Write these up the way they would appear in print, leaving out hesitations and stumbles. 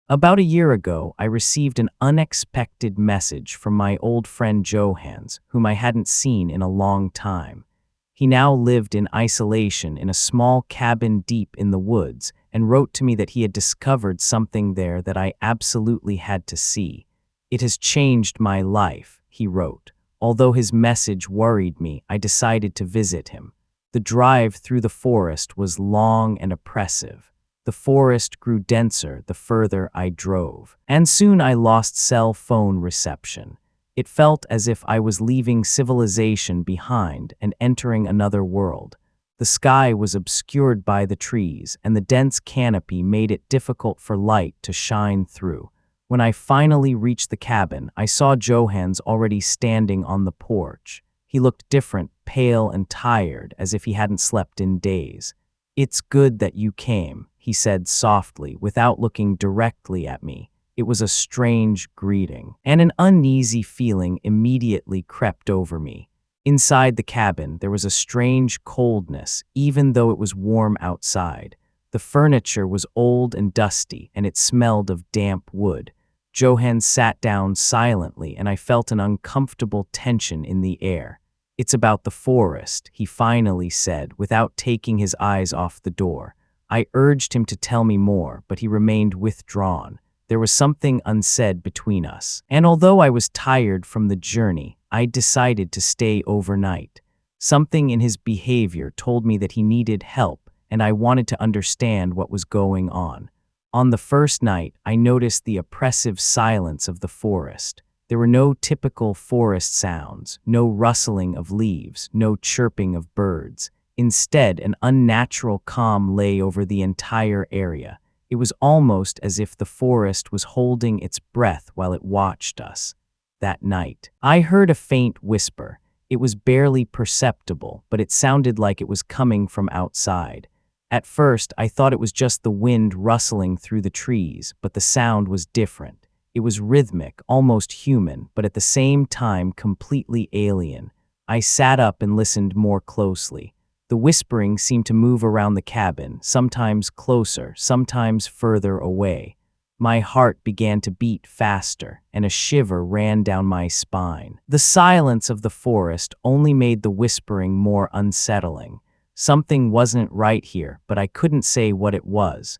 About a year ago, I received an unexpected message from my old friend Johans, whom I hadn't seen in a long time. He now lived in isolation in a small cabin deep in the woods and wrote to me that he had discovered something there that I absolutely had to see. "It has changed my life," he wrote. Although his message worried me, I decided to visit him. The drive through the forest was long and oppressive. The forest grew denser the further I drove, and soon I lost cell phone reception. It felt as if I was leaving civilization behind and entering another world. The sky was obscured by the trees, and the dense canopy made it difficult for light to shine through. When I finally reached the cabin, I saw Johans already standing on the porch. He looked different, pale and tired, as if he hadn't slept in days. "It's good that you came," he said softly, without looking directly at me. It was a strange greeting, and an uneasy feeling immediately crept over me. Inside the cabin, there was a strange coldness, even though it was warm outside. The furniture was old and dusty, and it smelled of damp wood. Johan sat down silently, and I felt an uncomfortable tension in the air. "It's about the forest," he finally said, without taking his eyes off the door. I urged him to tell me more, but he remained withdrawn. There was something unsaid between us, and although I was tired from the journey, I decided to stay overnight. Something in his behavior told me that he needed help, and I wanted to understand what was going on. On the first night, I noticed the oppressive silence of the forest. There were no typical forest sounds, no rustling of leaves, no chirping of birds. Instead, an unnatural calm lay over the entire area. It was almost as if the forest was holding its breath while it watched us. That night, I heard a faint whisper. It was barely perceptible, but it sounded like it was coming from outside. At first, I thought it was just the wind rustling through the trees, but the sound was different. It was rhythmic, almost human, but at the same time completely alien. I sat up and listened more closely. The whispering seemed to move around the cabin, sometimes closer, sometimes further away. My heart began to beat faster, and a shiver ran down my spine. The silence of the forest only made the whispering more unsettling. Something wasn't right here, but I couldn't say what it was.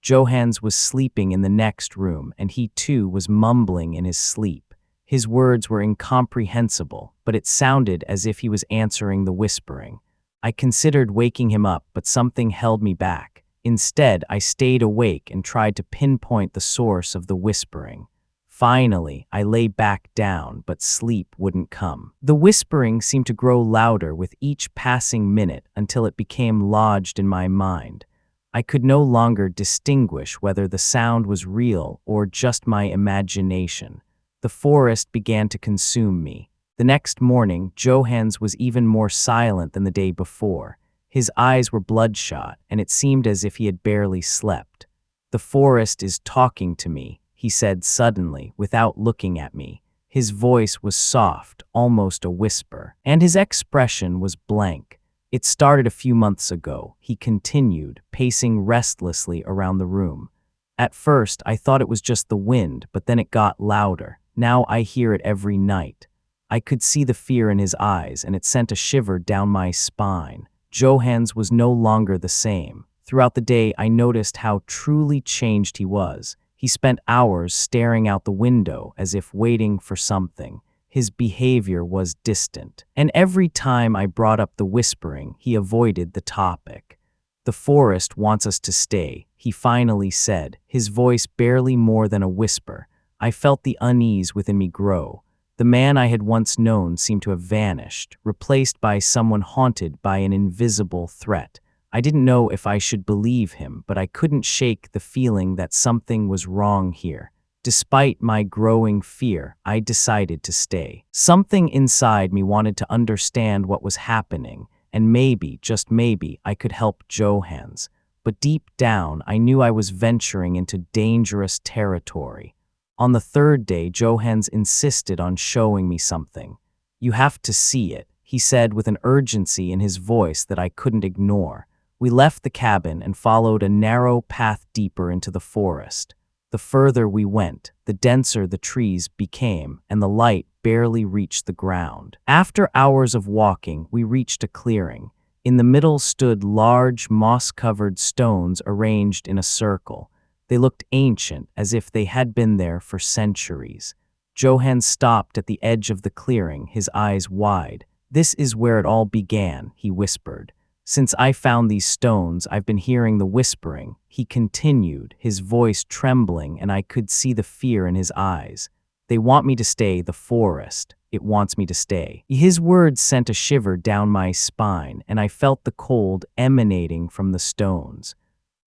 Johans was sleeping in the next room, and he too was mumbling in his sleep. His words were incomprehensible, but it sounded as if he was answering the whispering. I considered waking him up, but something held me back. Instead, I stayed awake and tried to pinpoint the source of the whispering. Finally, I lay back down, but sleep wouldn't come. The whispering seemed to grow louder with each passing minute until it became lodged in my mind. I could no longer distinguish whether the sound was real or just my imagination. The forest began to consume me. The next morning, Johans was even more silent than the day before. His eyes were bloodshot, and it seemed as if he had barely slept. "The forest is talking to me," he said suddenly, without looking at me. His voice was soft, almost a whisper, and his expression was blank. "It started a few months ago," he continued, pacing restlessly around the room. "At first, I thought it was just the wind, but then it got louder. Now I hear it every night." I could see the fear in his eyes, and it sent a shiver down my spine. Johans was no longer the same. Throughout the day, I noticed how truly changed he was. He spent hours staring out the window as if waiting for something. His behavior was distant, and every time I brought up the whispering, he avoided the topic. "The forest wants us to stay," he finally said, his voice barely more than a whisper. I felt the unease within me grow. The man I had once known seemed to have vanished, replaced by someone haunted by an invisible threat. I didn't know if I should believe him, but I couldn't shake the feeling that something was wrong here. Despite my growing fear, I decided to stay. Something inside me wanted to understand what was happening, and maybe, just maybe, I could help Johans. But deep down, I knew I was venturing into dangerous territory. On the third day, Johans insisted on showing me something. "You have to see it," he said with an urgency in his voice that I couldn't ignore. We left the cabin and followed a narrow path deeper into the forest. The further we went, the denser the trees became, and the light barely reached the ground. After hours of walking, we reached a clearing. In the middle stood large, moss-covered stones arranged in a circle. They looked ancient, as if they had been there for centuries. Johann stopped at the edge of the clearing, his eyes wide. "This is where it all began," he whispered. "Since I found these stones, I've been hearing the whispering," he continued, his voice trembling, and I could see the fear in his eyes. "They want me to stay, the forest. It wants me to stay." His words sent a shiver down my spine, and I felt the cold emanating from the stones.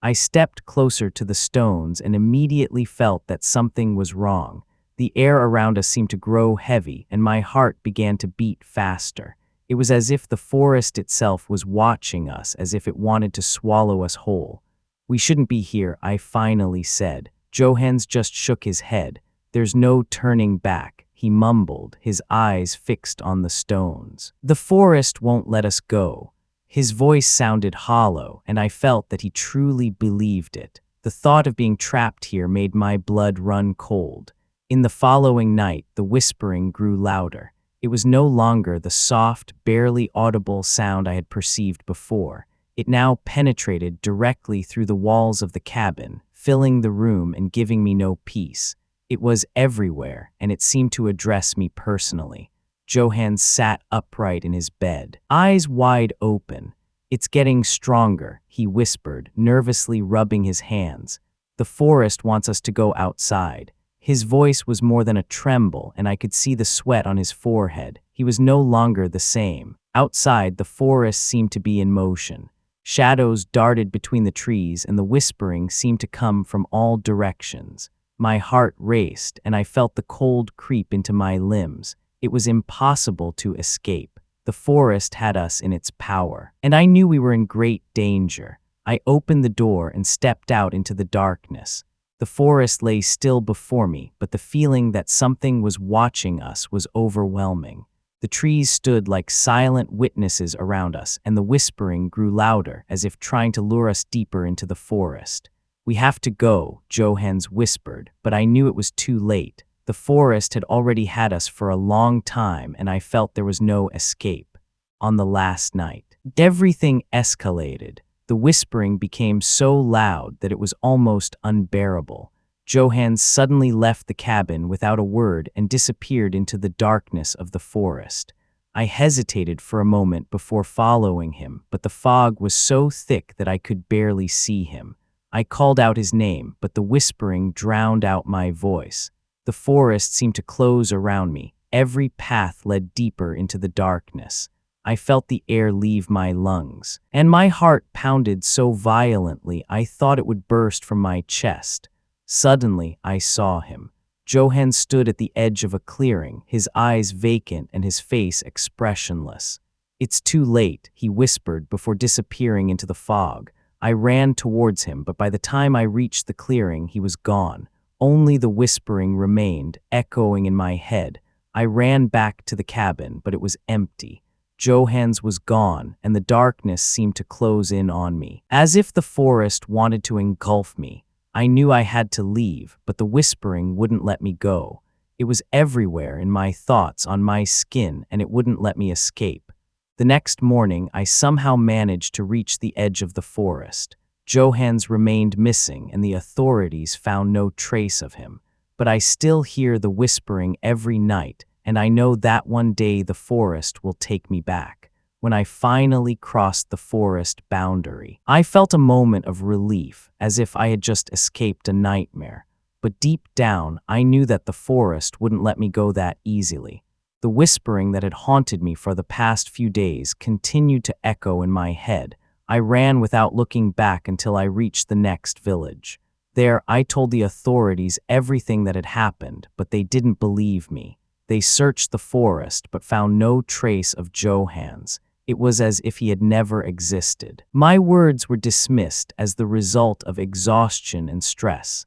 I stepped closer to the stones and immediately felt that something was wrong. The air around us seemed to grow heavy, and my heart began to beat faster. It was as if the forest itself was watching us, as if it wanted to swallow us whole. "We shouldn't be here," I finally said. Johannes just shook his head. "There's no turning back," he mumbled, his eyes fixed on the stones. "The forest won't let us go." His voice sounded hollow, and I felt that he truly believed it. The thought of being trapped here made my blood run cold. In the following night, the whispering grew louder. It was no longer the soft, barely audible sound I had perceived before. It now penetrated directly through the walls of the cabin, filling the room and giving me no peace. It was everywhere, and it seemed to address me personally. Johann sat upright in his bed, eyes wide open. "It's getting stronger," he whispered, nervously rubbing his hands. "The forest wants us to go outside." His voice was more than a tremble, and I could see the sweat on his forehead. He was no longer the same. Outside, the forest seemed to be in motion. Shadows darted between the trees, and the whispering seemed to come from all directions. My heart raced, and I felt the cold creep into my limbs. It was impossible to escape. The forest had us in its power, and I knew we were in great danger. I opened the door and stepped out into the darkness. The forest lay still before me, but the feeling that something was watching us was overwhelming. The trees stood like silent witnesses around us, and the whispering grew louder, as if trying to lure us deeper into the forest. "We have to go," Johannes whispered, but I knew it was too late. The forest had already had us for a long time, and I felt there was no escape. On the last night, everything escalated. The whispering became so loud that it was almost unbearable. Johannes suddenly left the cabin without a word and disappeared into the darkness of the forest. I hesitated for a moment before following him, but the fog was so thick that I could barely see him. I called out his name, but the whispering drowned out my voice. The forest seemed to close around me. Every path led deeper into the darkness. I felt the air leave my lungs, and my heart pounded so violently I thought it would burst from my chest. Suddenly, I saw him. Johann stood at the edge of a clearing, his eyes vacant and his face expressionless. "It's too late," he whispered before disappearing into the fog. I ran towards him, but by the time I reached the clearing, he was gone. Only the whispering remained, echoing in my head. I ran back to the cabin, but it was empty. Johannes was gone, and the darkness seemed to close in on me, as if the forest wanted to engulf me. I knew I had to leave, but the whispering wouldn't let me go. It was everywhere, in my thoughts, on my skin, and it wouldn't let me escape. The next morning, I somehow managed to reach the edge of the forest. Johannes remained missing, and the authorities found no trace of him. But I still hear the whispering every night, and I know that one day the forest will take me back. When I finally crossed the forest boundary, I felt a moment of relief, as if I had just escaped a nightmare. But deep down, I knew that the forest wouldn't let me go that easily. The whispering that had haunted me for the past few days continued to echo in my head. I ran without looking back until I reached the next village. There, I told the authorities everything that had happened, but they didn't believe me. They searched the forest, but found no trace of Johannes. It was as if he had never existed. My words were dismissed as the result of exhaustion and stress.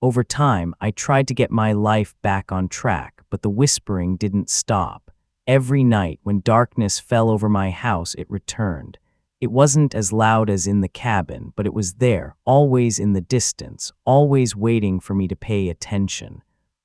Over time, I tried to get my life back on track, but the whispering didn't stop. Every night, when darkness fell over my house, it returned. It wasn't as loud as in the cabin, but it was there, always in the distance, always waiting for me to pay attention.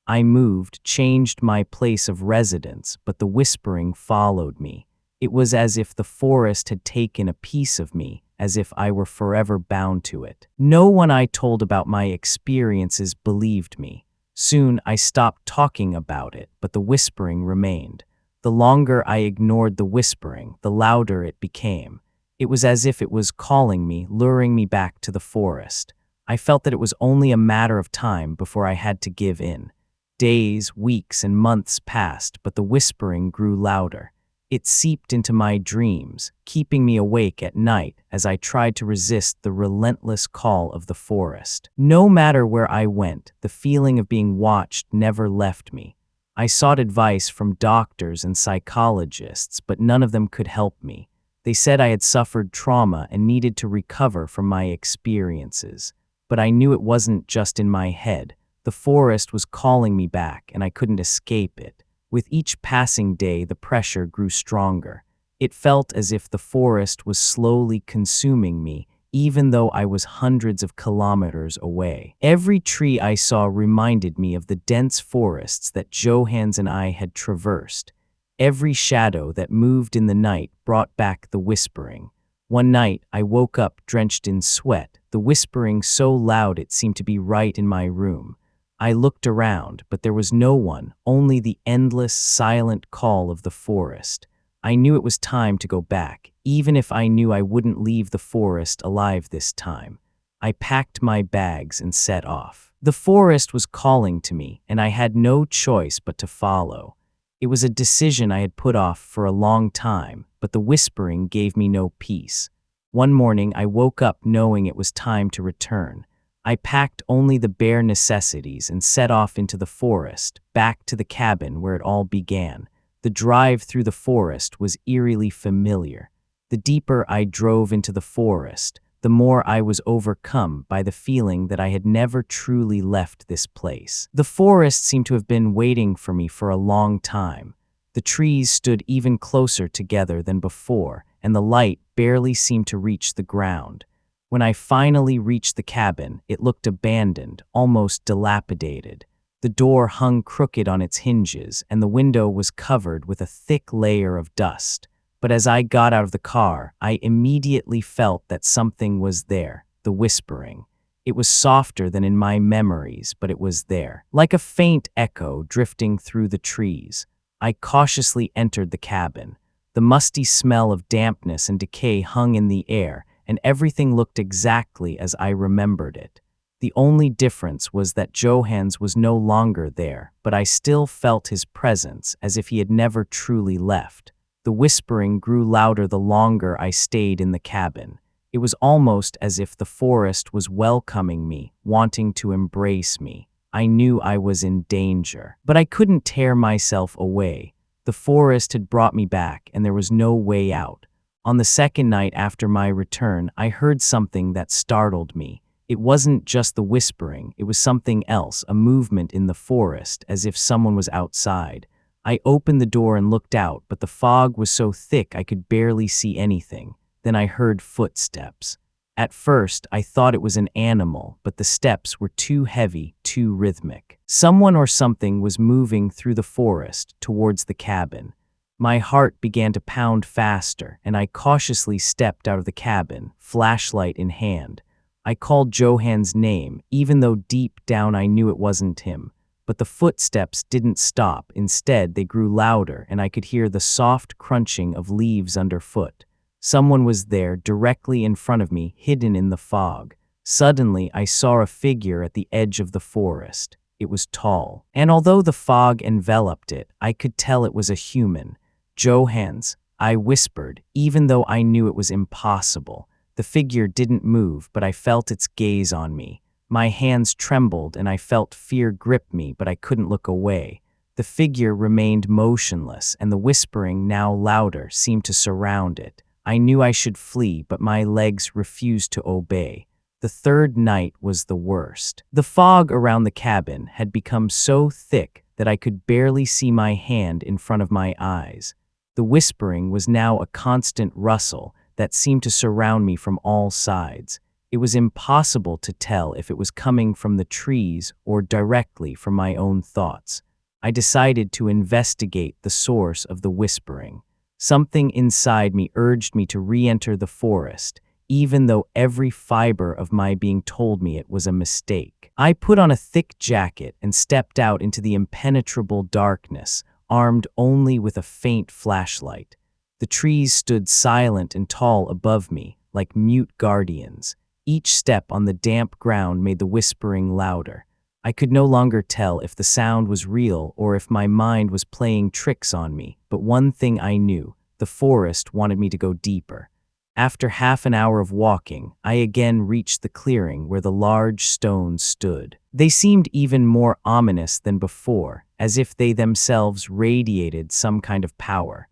I moved, changed my place of residence, but the whispering followed me. It was as if the forest had taken a piece of me, as if I were forever bound to it. No one I told about my experiences believed me. Soon I stopped talking about it, but the whispering remained. The longer I ignored the whispering, the louder it became. It was as if it was calling me, luring me back to the forest. I felt that it was only a matter of time before I had to give in. Days, weeks, and months passed, but the whispering grew louder. It seeped into my dreams, keeping me awake at night as I tried to resist the relentless call of the forest. No matter where I went, the feeling of being watched never left me. I sought advice from doctors and psychologists, but none of them could help me. They said I had suffered trauma and needed to recover from my experiences. But I knew it wasn't just in my head. The forest was calling me back, and I couldn't escape it. With each passing day, the pressure grew stronger. It felt as if the forest was slowly consuming me, even though I was hundreds of kilometers away. Every tree I saw reminded me of the dense forests that Johannes and I had traversed. Every shadow that moved in the night brought back the whispering. One night, I woke up drenched in sweat, the whispering so loud it seemed to be right in my room. I looked around, but there was no one, only the endless, silent call of the forest. I knew it was time to go back, even if I knew I wouldn't leave the forest alive this time. I packed my bags and set off. The forest was calling to me, and I had no choice but to follow. It was a decision I had put off for a long time, but the whispering gave me no peace. One morning, I woke up knowing it was time to return. I packed only the bare necessities and set off into the forest, back to the cabin where it all began. The drive through the forest was eerily familiar. The deeper I drove into the forest, the more I was overcome by the feeling that I had never truly left this place. The forest seemed to have been waiting for me for a long time. The trees stood even closer together than before, and the light barely seemed to reach the ground. When I finally reached the cabin, it looked abandoned, almost dilapidated. The door hung crooked on its hinges, and the window was covered with a thick layer of dust. But as I got out of the car, I immediately felt that something was there, the whispering. It was softer than in my memories, but it was there, like a faint echo drifting through the trees. I cautiously entered the cabin. The musty smell of dampness and decay hung in the air, and everything looked exactly as I remembered it. The only difference was that Johannes was no longer there, but I still felt his presence as if he had never truly left. The whispering grew louder the longer I stayed in the cabin. It was almost as if the forest was welcoming me, wanting to embrace me. I knew I was in danger, but I couldn't tear myself away. The forest had brought me back, and there was no way out. On the second night after my return, I heard something that startled me. It wasn't just the whispering, it was something else, a movement in the forest, as if someone was outside. I opened the door and looked out, but the fog was so thick I could barely see anything. Then I heard footsteps. At first, I thought it was an animal, but the steps were too heavy, too rhythmic. Someone or something was moving through the forest towards the cabin. My heart began to pound faster, and I cautiously stepped out of the cabin, flashlight in hand. I called Johannes' name, even though deep down I knew it wasn't him. But the footsteps didn't stop. Instead, they grew louder, and I could hear the soft crunching of leaves underfoot. Someone was there, directly in front of me, hidden in the fog. Suddenly, I saw a figure at the edge of the forest. It was tall, and although the fog enveloped it, I could tell it was a human. "Johannes," I whispered, even though I knew it was impossible. The figure didn't move, but I felt its gaze on me. My hands trembled, and I felt fear grip me, but I couldn't look away. The figure remained motionless, and the whispering, now louder, seemed to surround it. I knew I should flee, but my legs refused to obey. The third night was the worst. The fog around the cabin had become so thick that I could barely see my hand in front of my eyes. The whispering was now a constant rustle that seemed to surround me from all sides. It was impossible to tell if it was coming from the trees or directly from my own thoughts. I decided to investigate the source of the whispering. Something inside me urged me to re-enter the forest, even though every fiber of my being told me it was a mistake. I put on a thick jacket and stepped out into the impenetrable darkness, armed only with a faint flashlight. The trees stood silent and tall above me, like mute guardians. Each step on the damp ground made the whispering louder. I could no longer tell if the sound was real or if my mind was playing tricks on me, but one thing I knew: the forest wanted me to go deeper. After half an hour of walking, I again reached the clearing where the large stones stood. They seemed even more ominous than before, as if they themselves radiated some kind of power.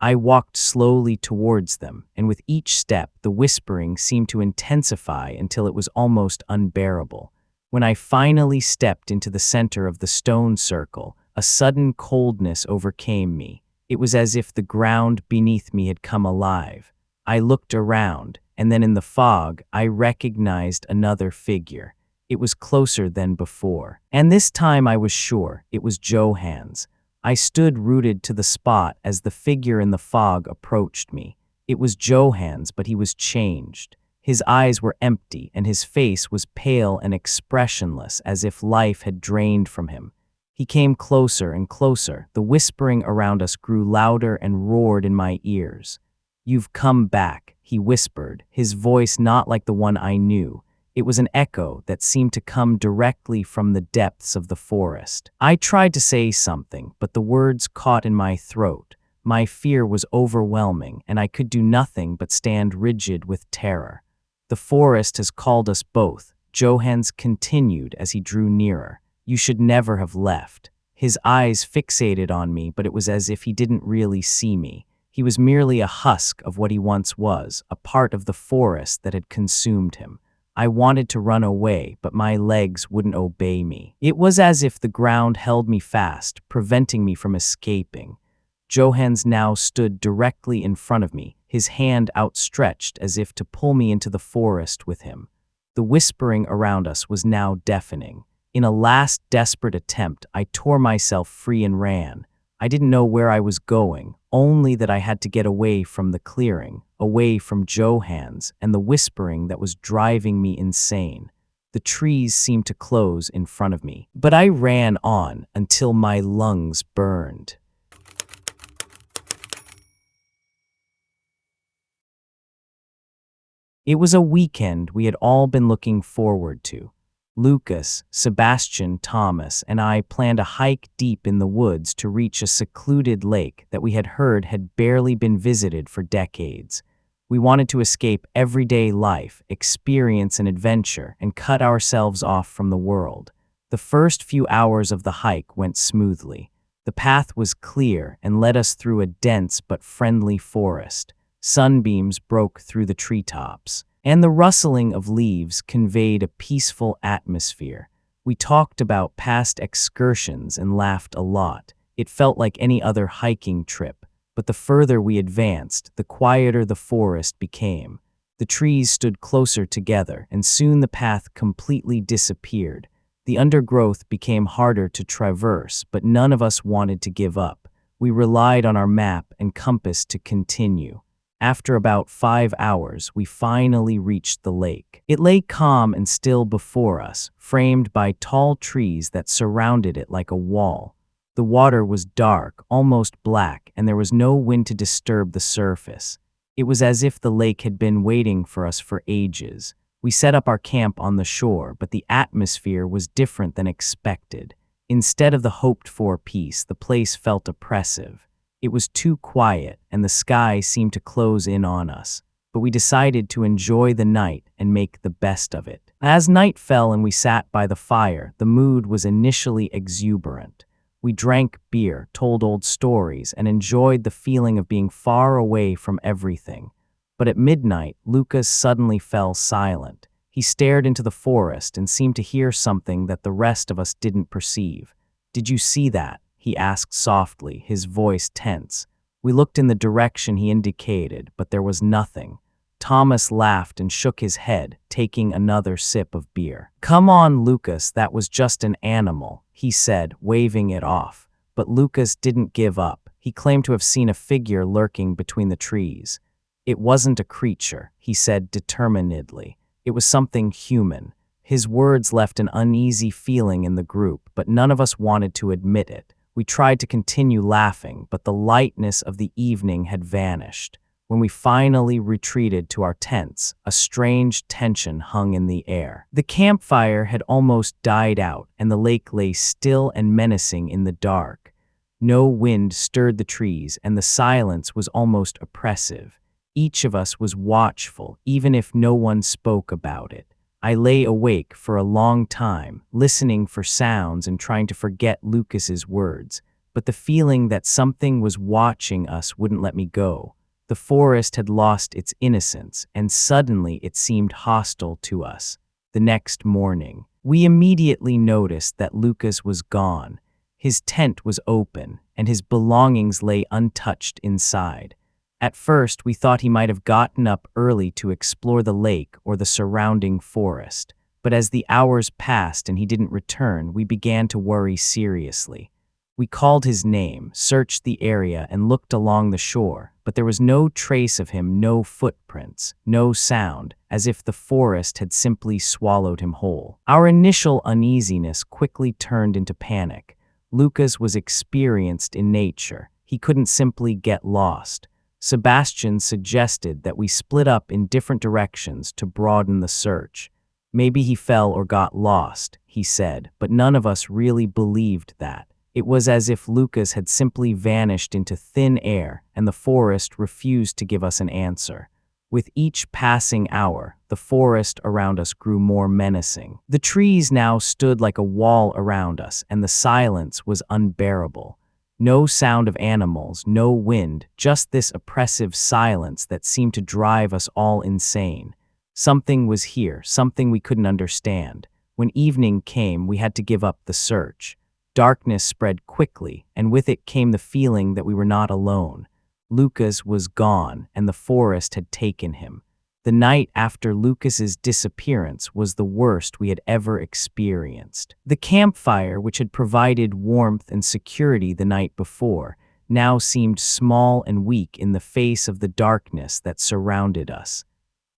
I walked slowly towards them, and with each step, the whispering seemed to intensify until it was almost unbearable. When I finally stepped into the center of the stone circle, a sudden coldness overcame me. It was as if the ground beneath me had come alive. I looked around, and then in the fog, I recognized another figure. It was closer than before, and this time I was sure it was Johans. I stood rooted to the spot as the figure in the fog approached me. It was Johans, but he was changed. His eyes were empty, and his face was pale and expressionless, as if life had drained from him. He came closer and closer. The whispering around us grew louder and roared in my ears. "You've come back," he whispered, his voice not like the one I knew. It was an echo that seemed to come directly from the depths of the forest. I tried to say something, but the words caught in my throat. My fear was overwhelming, and I could do nothing but stand rigid with terror. "The forest has called us both," Johans continued as he drew nearer. "You should never have left." His eyes fixated on me, but it was as if he didn't really see me. He was merely a husk of what he once was, a part of the forest that had consumed him. I wanted to run away, but my legs wouldn't obey me. It was as if the ground held me fast, preventing me from escaping. Johans now stood directly in front of me, his hand outstretched as if to pull me into the forest with him. The whispering around us was now deafening. In a last desperate attempt, I tore myself free and ran. I didn't know where I was going, only that I had to get away from the clearing, away from Johans and the whispering that was driving me insane. The trees seemed to close in front of me, but I ran on until my lungs burned. It was a weekend we had all been looking forward to. Lucas, Sebastian, Thomas, and I planned a hike deep in the woods to reach a secluded lake that we had heard had barely been visited for decades. We wanted to escape everyday life, experience an adventure, and cut ourselves off from the world. The first few hours of the hike went smoothly. The path was clear and led us through a dense but friendly forest. Sunbeams broke through the treetops, and the rustling of leaves conveyed a peaceful atmosphere. We talked about past excursions and laughed a lot. It felt like any other hiking trip, but the further we advanced, the quieter the forest became. The trees stood closer together, and soon the path completely disappeared. The undergrowth became harder to traverse, but none of us wanted to give up. We relied on our map and compass to continue. After about 5 hours, we finally reached the lake. It lay calm and still before us, framed by tall trees that surrounded it like a wall. The water was dark, almost black, and there was no wind to disturb the surface. It was as if the lake had been waiting for us for ages. We set up our camp on the shore, but the atmosphere was different than expected. Instead of the hoped-for peace, the place felt oppressive. It was too quiet, and the sky seemed to close in on us. But we decided to enjoy the night and make the best of it. As night fell and we sat by the fire, the mood was initially exuberant. We drank beer, told old stories, and enjoyed the feeling of being far away from everything. But at midnight, Lucas suddenly fell silent. He stared into the forest and seemed to hear something that the rest of us didn't perceive. "Did you see that?" he asked softly, his voice tense. We looked in the direction he indicated, but there was nothing. Thomas laughed and shook his head, taking another sip of beer. "Come on, Lucas, that was just an animal," he said, waving it off. But Lucas didn't give up. He claimed to have seen a figure lurking between the trees. "It wasn't a creature," he said determinedly. "It was something human." His words left an uneasy feeling in the group, but none of us wanted to admit it. We tried to continue laughing, but the lightness of the evening had vanished. When we finally retreated to our tents, a strange tension hung in the air. The campfire had almost died out, and the lake lay still and menacing in the dark. No wind stirred the trees, and the silence was almost oppressive. Each of us was watchful, even if no one spoke about it. I lay awake for a long time, listening for sounds and trying to forget Lucas's words, but the feeling that something was watching us wouldn't let me go. The forest had lost its innocence, and suddenly it seemed hostile to us. The next morning, we immediately noticed that Lucas was gone. His tent was open, and his belongings lay untouched inside. At first, we thought he might have gotten up early to explore the lake or the surrounding forest. But as the hours passed and he didn't return, we began to worry seriously. We called his name, searched the area, and looked along the shore, but there was no trace of him, no footprints, no sound, as if the forest had simply swallowed him whole. Our initial uneasiness quickly turned into panic. Lucas was experienced in nature. He couldn't simply get lost. Sebastian suggested that we split up in different directions to broaden the search. "Maybe he fell or got lost," he said, but none of us really believed that. It was as if Lucas had simply vanished into thin air, and the forest refused to give us an answer. With each passing hour, the forest around us grew more menacing. The trees now stood like a wall around us, and the silence was unbearable. No sound of animals, no wind, just this oppressive silence that seemed to drive us all insane. Something was here, something we couldn't understand. When evening came, we had to give up the search. Darkness spread quickly, and with it came the feeling that we were not alone. Lucas was gone, and the forest had taken him. The night after Lucas's disappearance was the worst we had ever experienced. The campfire, which had provided warmth and security the night before, now seemed small and weak in the face of the darkness that surrounded us.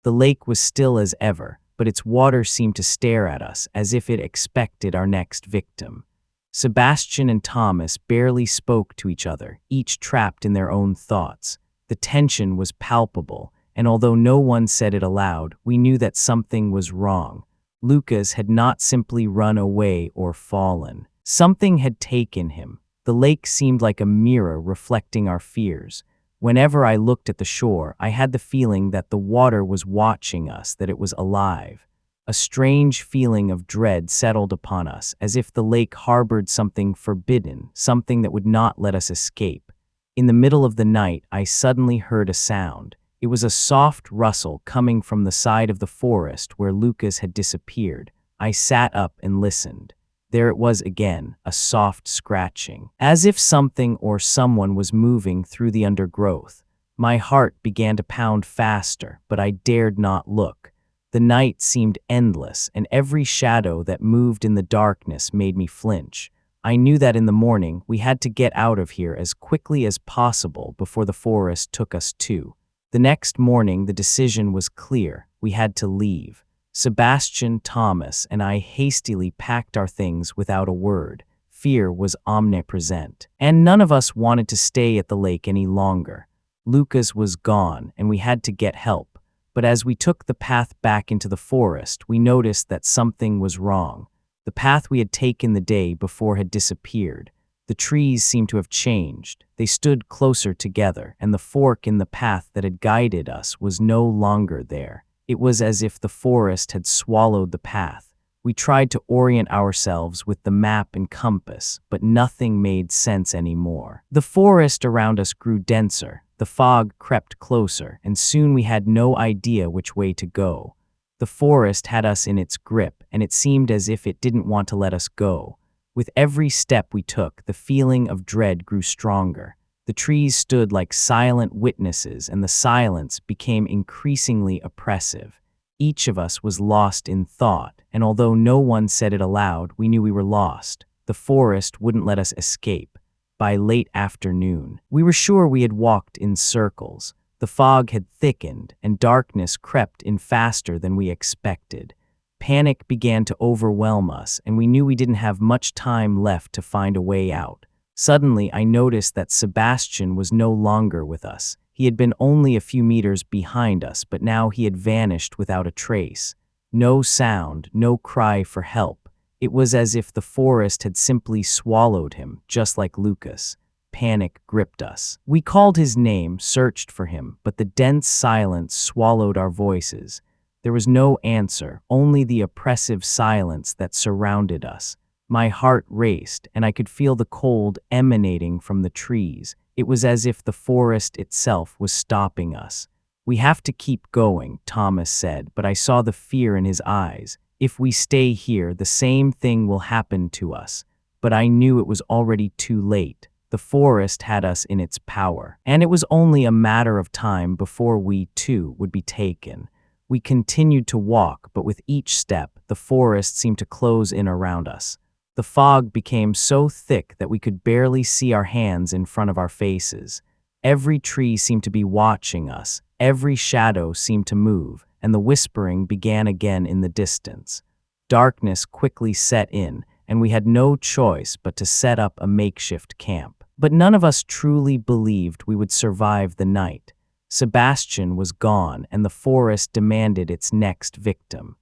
The lake was still as ever, but its water seemed to stare at us as if it expected our next victim. Sebastian and Thomas barely spoke to each other, each trapped in their own thoughts. The tension was palpable, and although no one said it aloud, we knew that something was wrong. Lucas had not simply run away or fallen. Something had taken him. The lake seemed like a mirror reflecting our fears. Whenever I looked at the shore, I had the feeling that the water was watching us, that it was alive. A strange feeling of dread settled upon us, as if the lake harbored something forbidden, something that would not let us escape. In the middle of the night, I suddenly heard a sound. It was a soft rustle coming from the side of the forest where Lucas had disappeared. I sat up and listened. There it was again, a soft scratching, as if something or someone was moving through the undergrowth. My heart began to pound faster, but I dared not look. The night seemed endless, and every shadow that moved in the darkness made me flinch. I knew that in the morning we had to get out of here as quickly as possible before the forest took us too. The next morning the decision was clear. We had to leave. Sebastian, Thomas, and I hastily packed our things without a word. Fear was omnipresent, and none of us wanted to stay at the lake any longer. Lucas was gone, and we had to get help. But as we took the path back into the forest, we noticed that something was wrong. The path we had taken the day before had disappeared. The trees seemed to have changed. They stood closer together, and the fork in the path that had guided us was no longer there. It was as if the forest had swallowed the path. We tried to orient ourselves with the map and compass, but nothing made sense anymore. The forest around us grew denser. The fog crept closer, and soon we had no idea which way to go. The forest had us in its grip, and it seemed as if it didn't want to let us go. With every step we took, the feeling of dread grew stronger. The trees stood like silent witnesses, and the silence became increasingly oppressive. Each of us was lost in thought, and although no one said it aloud, we knew we were lost. The forest wouldn't let us escape. By late afternoon, we were sure we had walked in circles. The fog had thickened, and darkness crept in faster than we expected. Panic began to overwhelm us, and we knew we didn't have much time left to find a way out. Suddenly, I noticed that Sebastian was no longer with us. He had been only a few meters behind us, but now he had vanished without a trace. No sound, no cry for help. It was as if the forest had simply swallowed him, just like Lucas. Panic gripped us. We called his name, searched for him, but the dense silence swallowed our voices. There was no answer, only the oppressive silence that surrounded us. My heart raced, and I could feel the cold emanating from the trees. It was as if the forest itself was stopping us. "We have to keep going," Thomas said, but I saw the fear in his eyes. "If we stay here, the same thing will happen to us." But I knew it was already too late. The forest had us in its power, and it was only a matter of time before we, too, would be taken. We continued to walk, but with each step, the forest seemed to close in around us. The fog became so thick that we could barely see our hands in front of our faces. Every tree seemed to be watching us, every shadow seemed to move, and the whispering began again in the distance. Darkness quickly set in, and we had no choice but to set up a makeshift camp. But none of us truly believed we would survive the night. Sebastian was gone, and the forest demanded its next victim.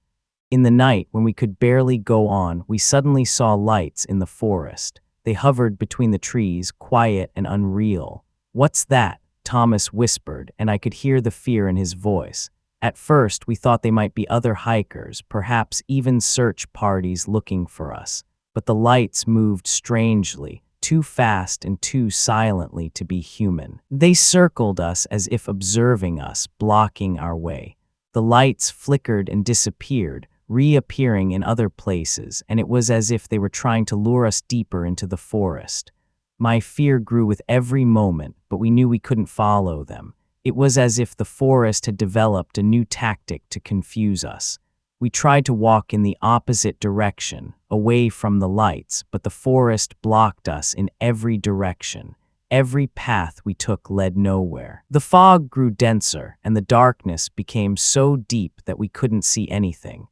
In the night, when we could barely go on, we suddenly saw lights in the forest. They hovered between the trees, quiet and unreal. "What's that?" Thomas whispered, and I could hear the fear in his voice. At first, we thought they might be other hikers, perhaps even search parties looking for us. But the lights moved strangely, too fast and too silently to be human. They circled us as if observing us, blocking our way. The lights flickered and disappeared, reappearing in other places, and it was as if they were trying to lure us deeper into the forest. My fear grew with every moment, but we knew we couldn't follow them. It was as if the forest had developed a new tactic to confuse us. We tried to walk in the opposite direction, away from the lights, but the forest blocked us in every direction. Every path we took led nowhere. The fog grew denser, and the darkness became so deep that we couldn't see anything.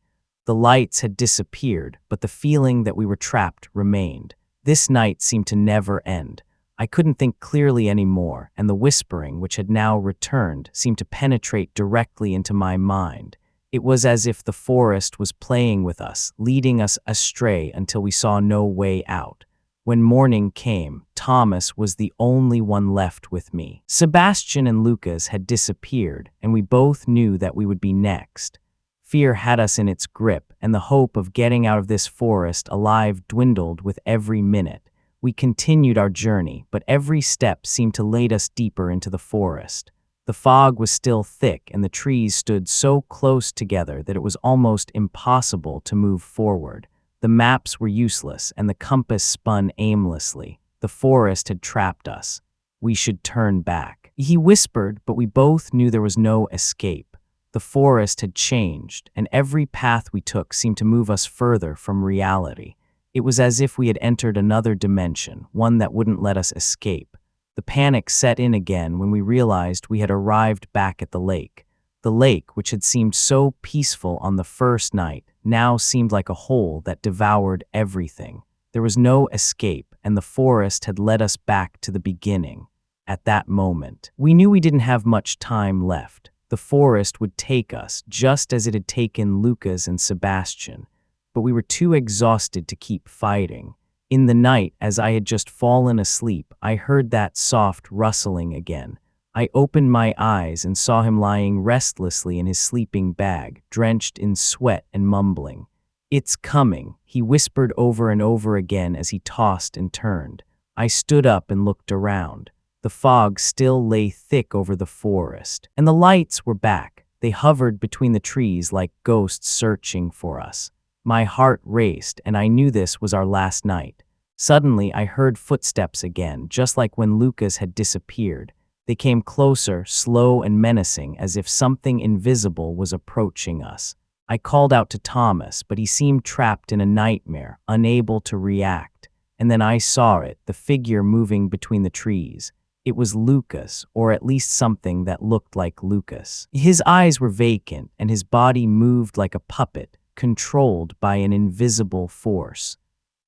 The lights had disappeared, but the feeling that we were trapped remained. This night seemed to never end. I couldn't think clearly anymore, and the whispering, which had now returned, seemed to penetrate directly into my mind. It was as if the forest was playing with us, leading us astray until we saw no way out. When morning came, Thomas was the only one left with me. Sebastian and Lucas had disappeared, and we both knew that we would be next. Fear had us in its grip, and the hope of getting out of this forest alive dwindled with every minute. We continued our journey, but every step seemed to lead us deeper into the forest. The fog was still thick, and the trees stood so close together that it was almost impossible to move forward. The maps were useless, and the compass spun aimlessly. The forest had trapped us. We should turn back. He whispered, but we both knew there was no escape. The forest had changed, and every path we took seemed to move us further from reality. It was as if we had entered another dimension, one that wouldn't let us escape. The panic set in again when we realized we had arrived back at the lake. The lake, which had seemed so peaceful on the first night, now seemed like a hole that devoured everything. There was no escape, and the forest had led us back to the beginning. At that moment, we knew we didn't have much time left. The forest would take us, just as it had taken Lucas and Sebastian. But we were too exhausted to keep fighting. In the night, as I had just fallen asleep, I heard that soft rustling again. I opened my eyes and saw him lying restlessly in his sleeping bag, drenched in sweat and mumbling. "It's coming," he whispered over and over again as he tossed and turned. I stood up and looked around. The fog still lay thick over the forest, and the lights were back. They hovered between the trees like ghosts searching for us. My heart raced, and I knew this was our last night. Suddenly, I heard footsteps again, just like when Lucas had disappeared. They came closer, slow and menacing, as if something invisible was approaching us. I called out to Thomas, but he seemed trapped in a nightmare, unable to react. And then I saw it, the figure moving between the trees. It was Lucas, or at least something that looked like Lucas. His eyes were vacant, and his body moved like a puppet, controlled by an invisible force.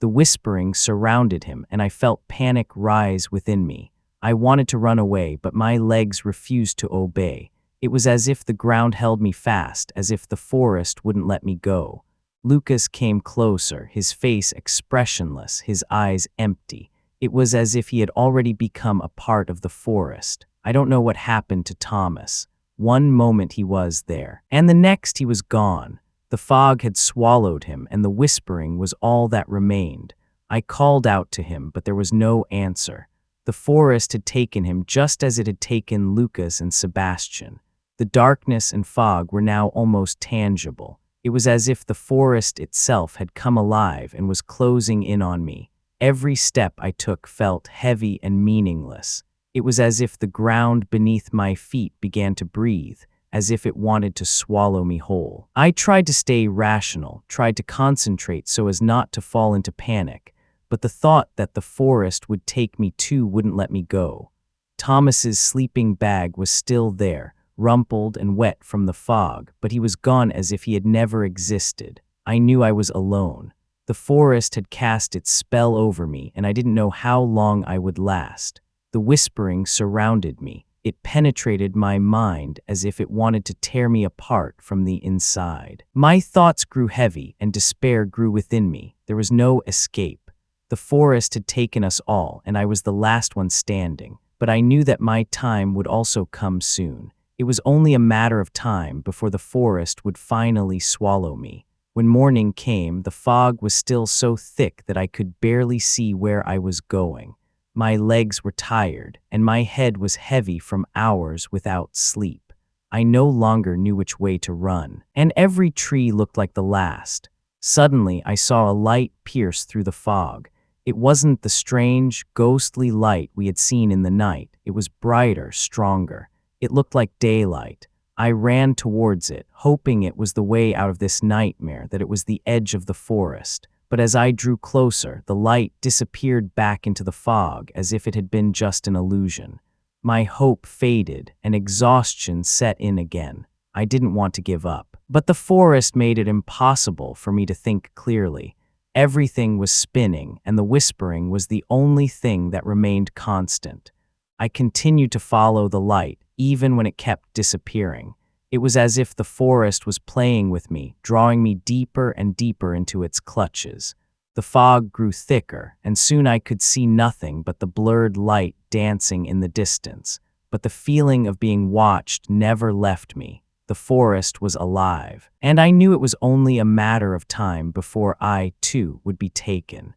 The whispering surrounded him, and I felt panic rise within me. I wanted to run away, but my legs refused to obey. It was as if the ground held me fast, as if the forest wouldn't let me go. Lucas came closer, his face expressionless, his eyes empty. It was as if he had already become a part of the forest. I don't know what happened to Thomas. One moment he was there, and the next he was gone. The fog had swallowed him, and the whispering was all that remained. I called out to him, but there was no answer. The forest had taken him just as it had taken Lucas and Sebastian. The darkness and fog were now almost tangible. It was as if the forest itself had come alive and was closing in on me. Every step I took felt heavy and meaningless. It was as if the ground beneath my feet began to breathe, as if it wanted to swallow me whole. I tried to stay rational, tried to concentrate so as not to fall into panic, but the thought that the forest would take me too wouldn't let me go. Thomas's sleeping bag was still there, rumpled and wet from the fog, but he was gone as if he had never existed. I knew I was alone. The forest had cast its spell over me, and I didn't know how long I would last. The whispering surrounded me. It penetrated my mind as if it wanted to tear me apart from the inside. My thoughts grew heavy, and despair grew within me. There was no escape. The forest had taken us all, and I was the last one standing. But I knew that my time would also come soon. It was only a matter of time before the forest would finally swallow me. When morning came, the fog was still so thick that I could barely see where I was going. My legs were tired, and my head was heavy from hours without sleep. I no longer knew which way to run, and every tree looked like the last. Suddenly, I saw a light pierce through the fog. It wasn't the strange, ghostly light we had seen in the night. It was brighter, stronger. It looked like daylight. I ran towards it, hoping it was the way out of this nightmare, that it was the edge of the forest. But as I drew closer, the light disappeared back into the fog as if it had been just an illusion. My hope faded, and exhaustion set in again. I didn't want to give up. But the forest made it impossible for me to think clearly. Everything was spinning, and the whispering was the only thing that remained constant. I continued to follow the light, even when it kept disappearing. It was as if the forest was playing with me, drawing me deeper and deeper into its clutches. The fog grew thicker, and soon I could see nothing but the blurred light dancing in the distance. But the feeling of being watched never left me. The forest was alive, and I knew it was only a matter of time before I, too, would be taken.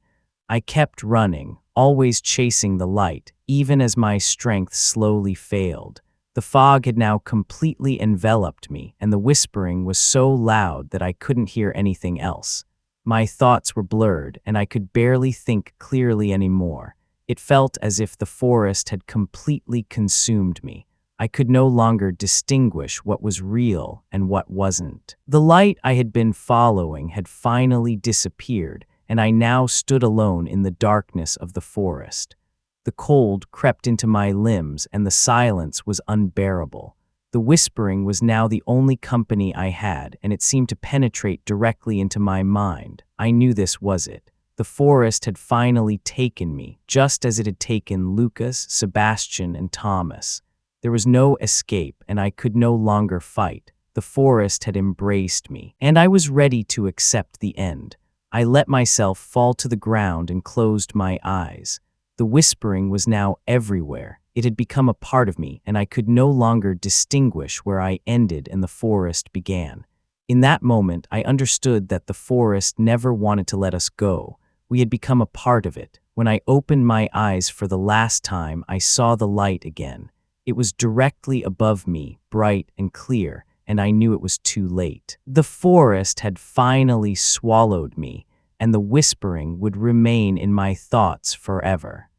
I kept running, always chasing the light, even as my strength slowly failed. The fog had now completely enveloped me, and the whispering was so loud that I couldn't hear anything else. My thoughts were blurred, and I could barely think clearly anymore. It felt as if the forest had completely consumed me. I could no longer distinguish what was real and what wasn't. The light I had been following had finally disappeared, and I now stood alone in the darkness of the forest. The cold crept into my limbs, and the silence was unbearable. The whispering was now the only company I had, and it seemed to penetrate directly into my mind. I knew this was it. The forest had finally taken me, just as it had taken Lucas, Sebastian, and Thomas. There was no escape, and I could no longer fight. The forest had embraced me, and I was ready to accept the end. I let myself fall to the ground and closed my eyes. The whispering was now everywhere. It had become a part of me, and I could no longer distinguish where I ended and the forest began. In that moment, I understood that the forest never wanted to let us go. We had become a part of it. When I opened my eyes for the last time, I saw the light again. It was directly above me, bright and clear, and I knew it was too late. The forest had finally swallowed me, and the whispering would remain in my thoughts forever.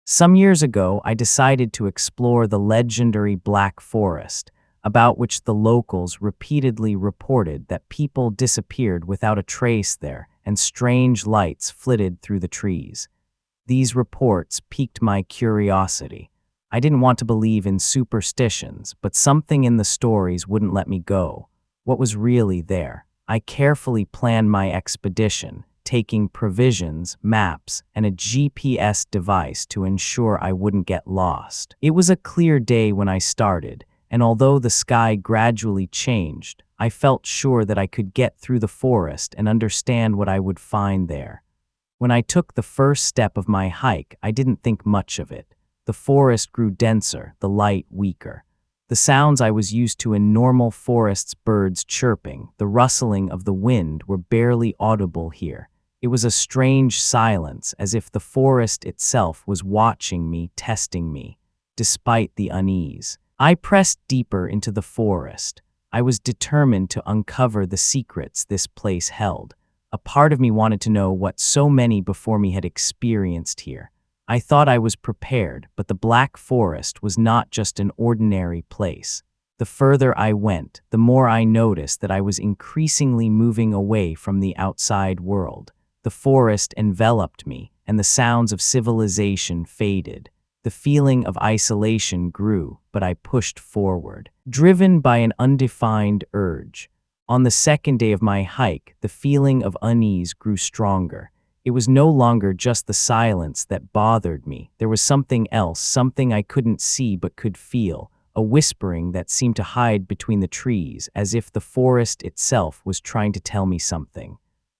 Some years ago, I decided to explore the legendary Black Forest, about which the locals repeatedly reported that people disappeared without a trace there and strange lights flitted through the trees. These reports piqued my curiosity. I didn't want to believe in superstitions, but something in the stories wouldn't let me go. What was really there? I carefully planned my expedition, taking provisions, maps, and a GPS device to ensure I wouldn't get lost. It was a clear day when I started, and although the sky gradually changed, I felt sure that I could get through the forest and understand what I would find there. When I took the first step of my hike, I didn't think much of it. The forest grew denser, the light weaker. The sounds I was used to in normal forests, birds chirping, the rustling of the wind, were barely audible here. It was a strange silence, as if the forest itself was watching me, testing me, despite the unease. I pressed deeper into the forest. I was determined to uncover the secrets this place held. A part of me wanted to know what so many before me had experienced here. I thought I was prepared, but the Black Forest was not just an ordinary place. The further I went, the more I noticed that I was increasingly moving away from the outside world. The forest enveloped me, and the sounds of civilization faded. The feeling of isolation grew, but I pushed forward, driven by an undefined urge. On the second day of my hike, the feeling of unease grew stronger. It was no longer just the silence that bothered me. There was something else, something I couldn't see but could feel, a whispering that seemed to hide between the trees, as if the forest itself was trying to tell me something.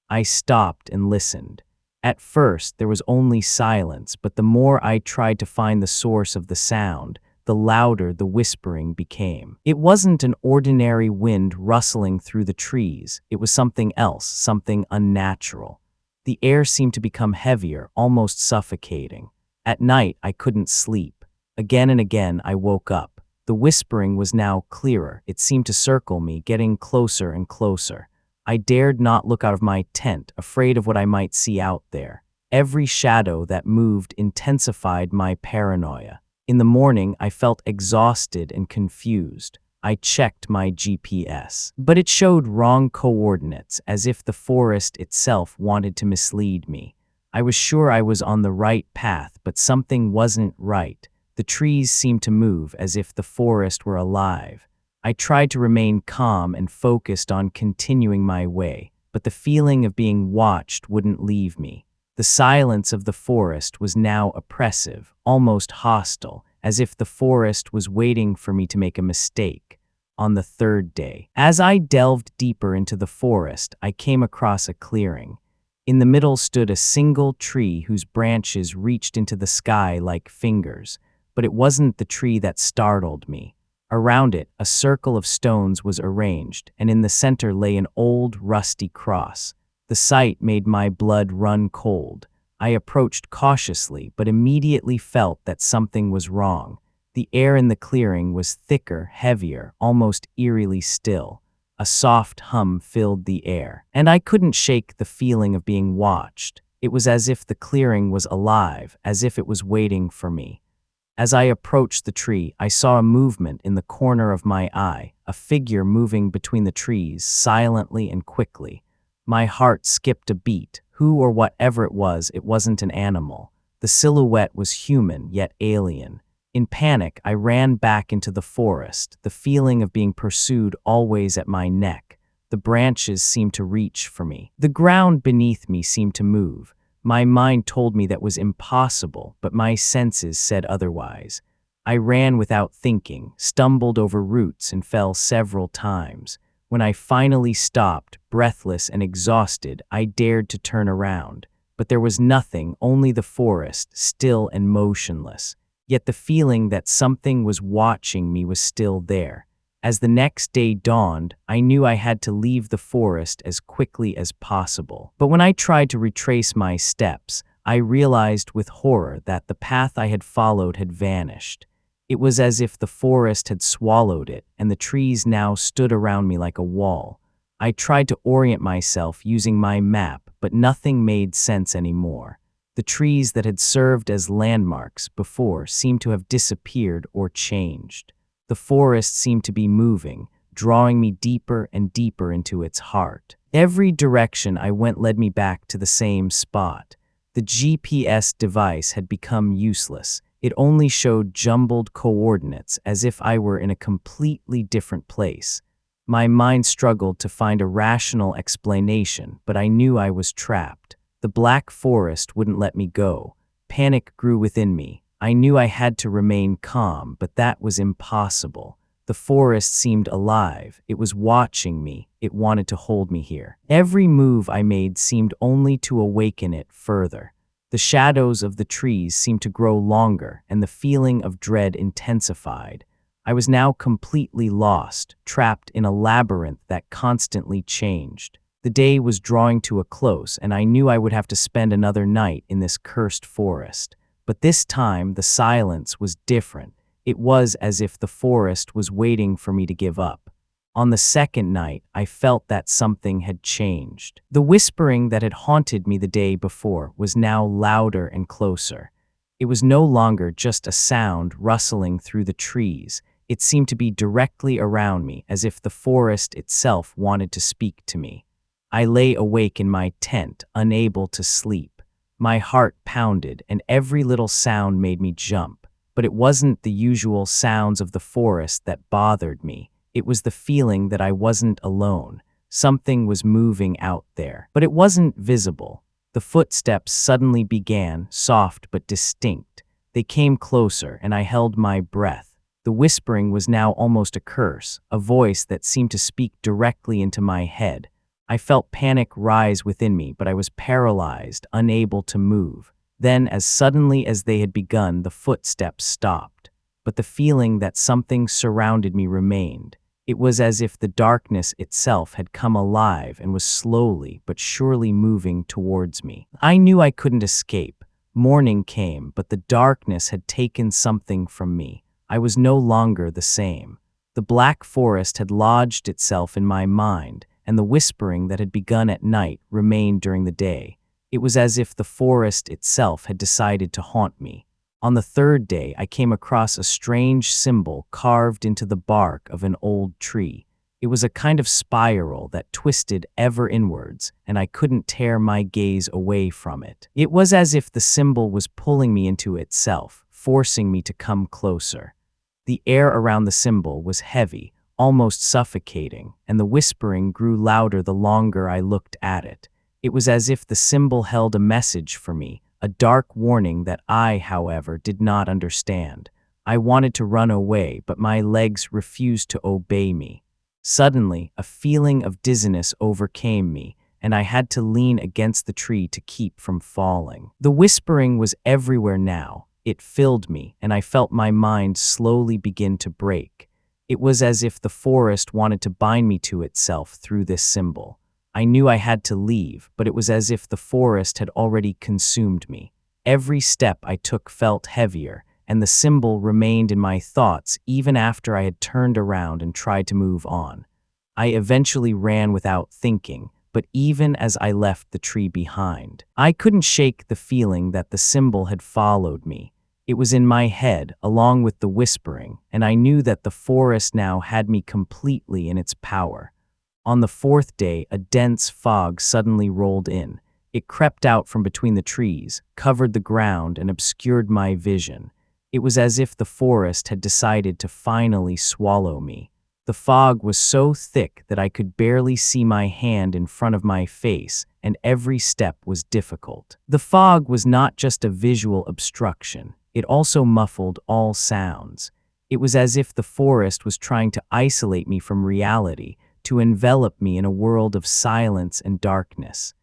I stopped and listened. At first, there was only silence, but the more I tried to find the source of the sound, the louder the whispering became. It wasn't an ordinary wind rustling through the trees. It was something else, something unnatural. The air seemed to become heavier, almost suffocating. At night, I couldn't sleep. Again and again, I woke up. The whispering was now clearer. It seemed to circle me, getting closer and closer. I dared not look out of my tent, afraid of what I might see out there. Every shadow that moved intensified my paranoia. In the morning, I felt exhausted and confused. I checked my GPS, but it showed wrong coordinates, as if the forest itself wanted to mislead me. I was sure I was on the right path, but something wasn't right. The trees seemed to move, as if the forest were alive. I tried to remain calm and focused on continuing my way, but the feeling of being watched wouldn't leave me. The silence of the forest was now oppressive, almost hostile, as if the forest was waiting for me to make a mistake. On the third day, as I delved deeper into the forest, I came across a clearing. In the middle stood a single tree whose branches reached into the sky like fingers, but it wasn't the tree that startled me. Around it, a circle of stones was arranged, and in the center lay an old, rusty cross. The sight made my blood run cold. I approached cautiously, but immediately felt that something was wrong. The air in the clearing was thicker, heavier, almost eerily still. A soft hum filled the air, and I couldn't shake the feeling of being watched. It was as if the clearing was alive, as if it was waiting for me. As I approached the tree, I saw a movement in the corner of my eye, a figure moving between the trees, silently and quickly. My heart skipped a beat. Who or whatever it wasn't an animal. The silhouette was human, yet alien. In panic, I ran back into the forest, the feeling of being pursued always at my neck. The branches seemed to reach for me. The ground beneath me seemed to move. My mind told me that was impossible, but my senses said otherwise. I ran without thinking, stumbled over roots, and fell several times. When I finally stopped, breathless and exhausted, I dared to turn around. But there was nothing, only the forest, still and motionless. Yet the feeling that something was watching me was still there. As the next day dawned, I knew I had to leave the forest as quickly as possible. But when I tried to retrace my steps, I realized with horror that the path I had followed had vanished. It was as if the forest had swallowed it, and the trees now stood around me like a wall. I tried to orient myself using my map, but nothing made sense anymore. The trees that had served as landmarks before seemed to have disappeared or changed. The forest seemed to be moving, drawing me deeper and deeper into its heart. Every direction I went led me back to the same spot. The GPS device had become useless. It only showed jumbled coordinates as if I were in a completely different place. My mind struggled to find a rational explanation, but I knew I was trapped. The black forest wouldn't let me go. Panic grew within me. I knew I had to remain calm, but that was impossible. The forest seemed alive. It was watching me. It wanted to hold me here. Every move I made seemed only to awaken it further. The shadows of the trees seemed to grow longer, and the feeling of dread intensified. I was now completely lost, trapped in a labyrinth that constantly changed. The day was drawing to a close, and I knew I would have to spend another night in this cursed forest. But this time, the silence was different. It was as if the forest was waiting for me to give up. On the second night, I felt that something had changed. The whispering that had haunted me the day before was now louder and closer. It was no longer just a sound rustling through the trees. It seemed to be directly around me, as if the forest itself wanted to speak to me. I lay awake in my tent, unable to sleep. My heart pounded, and every little sound made me jump. But it wasn't the usual sounds of the forest that bothered me. It was the feeling that I wasn't alone. Something was moving out there, but it wasn't visible. The footsteps suddenly began, soft but distinct. They came closer, and I held my breath. The whispering was now almost a curse, a voice that seemed to speak directly into my head. I felt panic rise within me, but I was paralyzed, unable to move. Then, as suddenly as they had begun, the footsteps stopped. But the feeling that something surrounded me remained. It was as if the darkness itself had come alive and was slowly but surely moving towards me. I knew I couldn't escape. Morning came, but the darkness had taken something from me. I was no longer the same. The black forest had lodged itself in my mind, and the whispering that had begun at night remained during the day. It was as if the forest itself had decided to haunt me. On the third day, I came across a strange symbol carved into the bark of an old tree. It was a kind of spiral that twisted ever inwards, and I couldn't tear my gaze away from it. It was as if the symbol was pulling me into itself, forcing me to come closer. The air around the symbol was heavy, almost suffocating, and the whispering grew louder the longer I looked at it. It was as if the symbol held a message for me, a dark warning that I, however, did not understand. I wanted to run away, but my legs refused to obey me. Suddenly, a feeling of dizziness overcame me, and I had to lean against the tree to keep from falling. The whispering was everywhere now. It filled me, and I felt my mind slowly begin to break. It was as if the forest wanted to bind me to itself through this symbol. I knew I had to leave, but it was as if the forest had already consumed me. Every step I took felt heavier, and the symbol remained in my thoughts even after I had turned around and tried to move on. I eventually ran without thinking, but even as I left the tree behind, I couldn't shake the feeling that the symbol had followed me. It was in my head, along with the whispering, and I knew that the forest now had me completely in its power. On the fourth day, a dense fog suddenly rolled in. It crept out from between the trees, covered the ground, and obscured my vision. It was as if the forest had decided to finally swallow me. The fog was so thick that I could barely see my hand in front of my face, and every step was difficult. The fog was not just a visual obstruction. It also muffled all sounds. It was as if the forest was trying to isolate me from reality, to envelop me in a world of silence and darkness.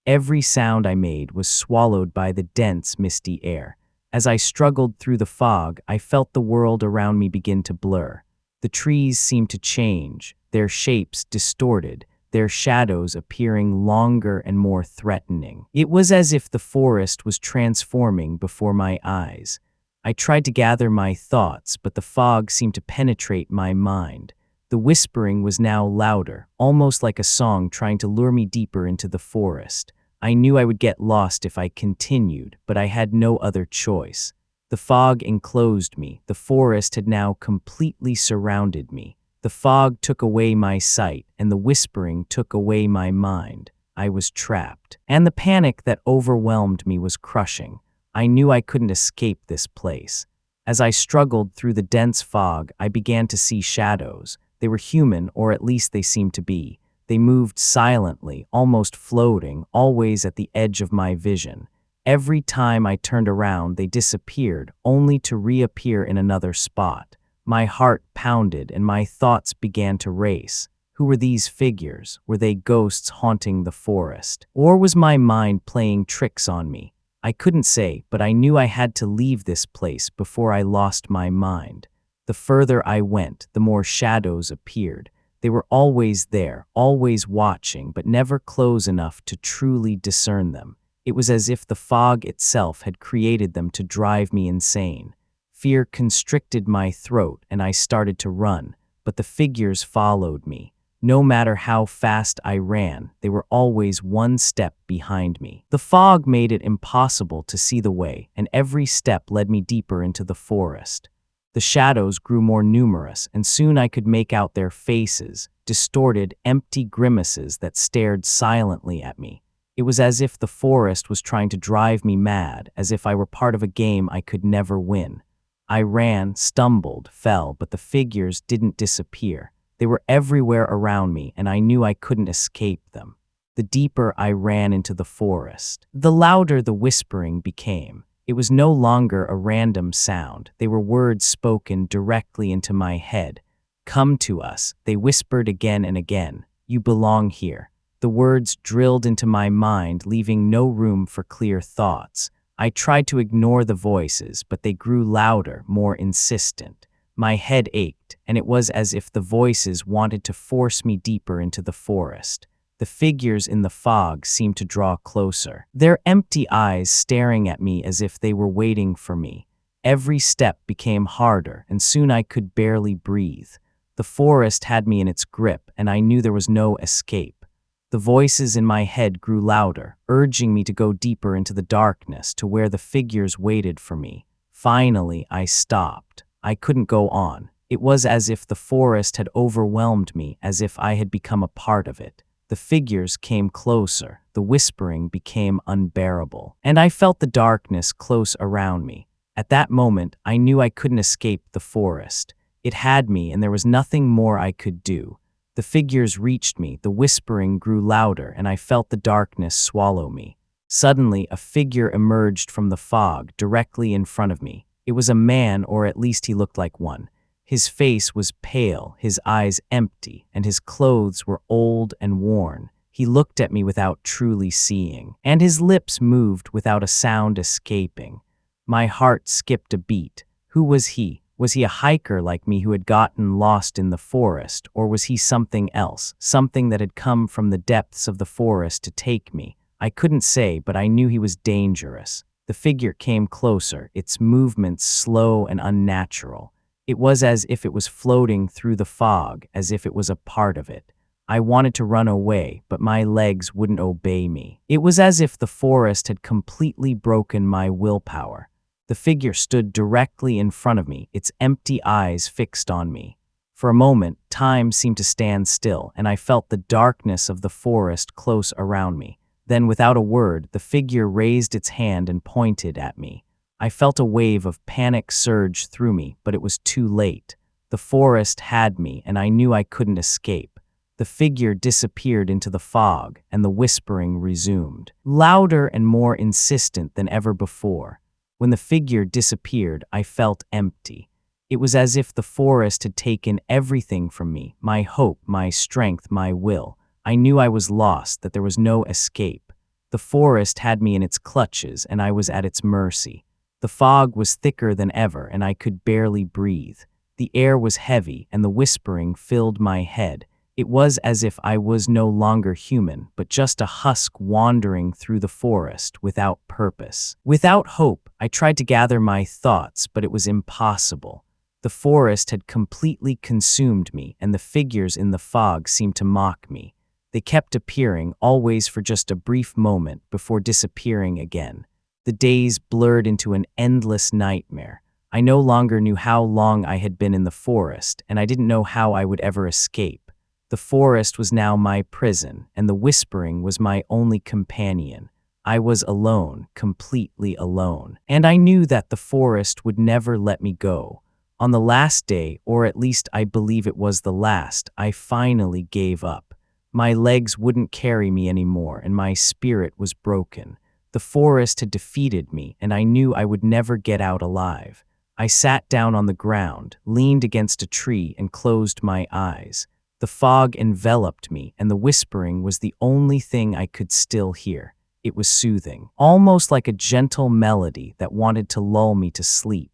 Every sound I made was swallowed by the dense, misty air. As I struggled through the fog, I felt the world around me begin to blur. The trees seemed to change, their shapes distorted, their shadows appearing longer and more threatening. It was as if the forest was transforming before my eyes. I tried to gather my thoughts, but the fog seemed to penetrate my mind. The whispering was now louder, almost like a song trying to lure me deeper into the forest. I knew I would get lost if I continued, but I had no other choice. The fog enclosed me. The forest had now completely surrounded me. The fog took away my sight, and the whispering took away my mind. I was trapped, and the panic that overwhelmed me was crushing. I knew I couldn't escape this place. As I struggled through the dense fog, I began to see shadows. They were human, or at least they seemed to be. They moved silently, almost floating, always at the edge of my vision. Every time I turned around, they disappeared, only to reappear in another spot. My heart pounded, and my thoughts began to race. Who were these figures? Were they ghosts haunting the forest? Or was my mind playing tricks on me? I couldn't say, but I knew I had to leave this place before I lost my mind. The further I went, the more shadows appeared. They were always there, always watching, but never close enough to truly discern them. It was as if the fog itself had created them to drive me insane. Fear constricted my throat, and I started to run, but the figures followed me. No matter how fast I ran, they were always one step behind me. The fog made it impossible to see the way, and every step led me deeper into the forest. The shadows grew more numerous, and soon I could make out their faces, distorted, empty grimaces that stared silently at me. It was as if the forest was trying to drive me mad, as if I were part of a game I could never win. I ran, stumbled, fell, but the figures didn't disappear. They were everywhere around me, and I knew I couldn't escape them. The deeper I ran into the forest, the louder the whispering became. It was no longer a random sound. They were words spoken directly into my head. "Come to us," they whispered again and again. "You belong here." The words drilled into my mind, leaving no room for clear thoughts. I tried to ignore the voices, but they grew louder, more insistent. My head ached, and it was as if the voices wanted to force me deeper into the forest. The figures in the fog seemed to draw closer, their empty eyes staring at me as if they were waiting for me. Every step became harder, and soon I could barely breathe. The forest had me in its grip, and I knew there was no escape. The voices in my head grew louder, urging me to go deeper into the darkness, to where the figures waited for me. Finally, I stopped. I couldn't go on. It was as if the forest had overwhelmed me, as if I had become a part of it. The figures came closer. The whispering became unbearable, and I felt the darkness close around me. At that moment, I knew I couldn't escape the forest. It had me, and there was nothing more I could do. The figures reached me, the whispering grew louder, and I felt the darkness swallow me. Suddenly, a figure emerged from the fog directly in front of me. It was a man, or at least he looked like one. His face was pale, his eyes empty, and his clothes were old and worn. He looked at me without truly seeing, and his lips moved without a sound escaping. My heart skipped a beat. Who was he? Was he a hiker like me who had gotten lost in the forest, or was he something else, something that had come from the depths of the forest to take me? I couldn't say, but I knew he was dangerous. The figure came closer, its movements slow and unnatural. It was as if it was floating through the fog, as if it was a part of it. I wanted to run away, but my legs wouldn't obey me. It was as if the forest had completely broken my willpower. The figure stood directly in front of me, its empty eyes fixed on me. For a moment, time seemed to stand still, and I felt the darkness of the forest close around me. Then, without a word, the figure raised its hand and pointed at me. I felt a wave of panic surge through me, but it was too late. The forest had me, and I knew I couldn't escape. The figure disappeared into the fog, and the whispering resumed, louder and more insistent than ever before. When the figure disappeared, I felt empty. It was as if the forest had taken everything from me, my hope, my strength, my will. I knew I was lost, that there was no escape. The forest had me in its clutches, and I was at its mercy. The fog was thicker than ever, and I could barely breathe. The air was heavy, and the whispering filled my head. It was as if I was no longer human, but just a husk wandering through the forest without purpose, without hope, I tried to gather my thoughts, but it was impossible. The forest had completely consumed me, and the figures in the fog seemed to mock me. They kept appearing, always for just a brief moment, before disappearing again. The days blurred into an endless nightmare. I no longer knew how long I had been in the forest, and I didn't know how I would ever escape. The forest was now my prison, and the whispering was my only companion. I was alone, completely alone, and I knew that the forest would never let me go. On the last day, or at least I believe it was the last, I finally gave up. My legs wouldn't carry me anymore, and my spirit was broken. The forest had defeated me, and I knew I would never get out alive. I sat down on the ground, leaned against a tree, and closed my eyes. The fog enveloped me, and the whispering was the only thing I could still hear. It was soothing, almost like a gentle melody that wanted to lull me to sleep.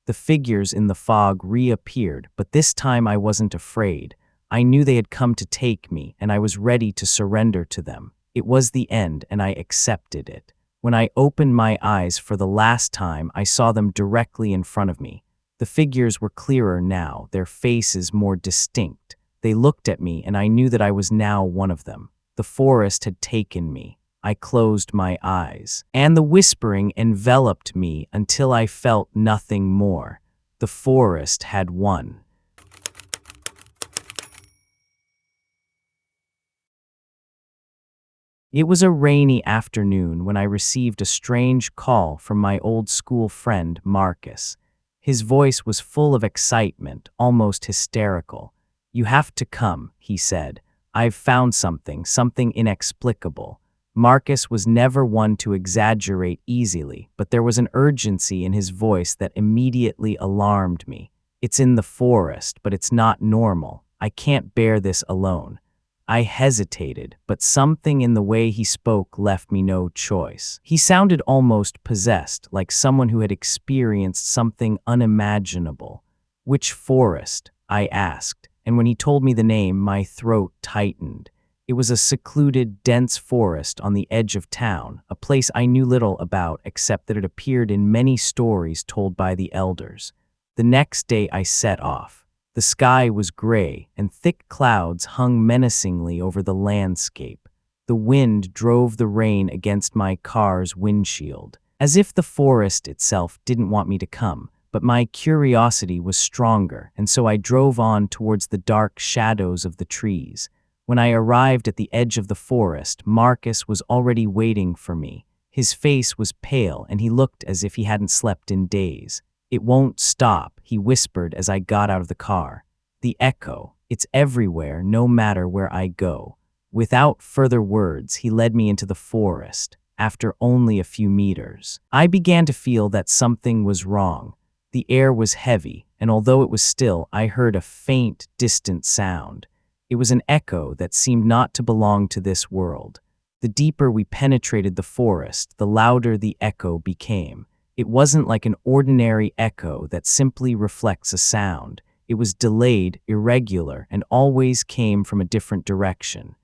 The figures in the fog reappeared, but this time I wasn't afraid. I knew they had come to take me, and I was ready to surrender to them. It was the end, and I accepted it. When I opened my eyes for the last time, I saw them directly in front of me. The figures were clearer now, their faces more distinct. They looked at me, and I knew that I was now one of them. The forest had taken me. I closed my eyes, and the whispering enveloped me until I felt nothing more. The forest had won. It was a rainy afternoon when I received a strange call from my old school friend, Marcus. His voice was full of excitement, almost hysterical. "You have to come," he said. "I've found something inexplicable." Marcus was never one to exaggerate easily, but there was an urgency in his voice that immediately alarmed me. "It's in the forest, but it's not normal. I can't bear this alone." I hesitated, but something in the way he spoke left me no choice. He sounded almost possessed, like someone who had experienced something unimaginable. "Which forest?" I asked, and when he told me the name, my throat tightened. It was a secluded, dense forest on the edge of town, a place I knew little about except that it appeared in many stories told by the elders. The next day I set off. The sky was gray, and thick clouds hung menacingly over the landscape. The wind drove the rain against my car's windshield, as if the forest itself didn't want me to come. But my curiosity was stronger, and so I drove on towards the dark shadows of the trees. When I arrived at the edge of the forest, Marcus was already waiting for me. His face was pale, and he looked as if he hadn't slept in days. "It won't stop," he whispered as I got out of the car. "The echo, it's everywhere, no matter where I go." Without further words, he led me into the forest. After only a few meters, I began to feel that something was wrong. The air was heavy, and although it was still, I heard a faint, distant sound. It was an echo that seemed not to belong to this world. The deeper we penetrated the forest, the louder the echo became. It wasn't like an ordinary echo that simply reflects a sound. It was delayed, irregular, and always came from a different direction.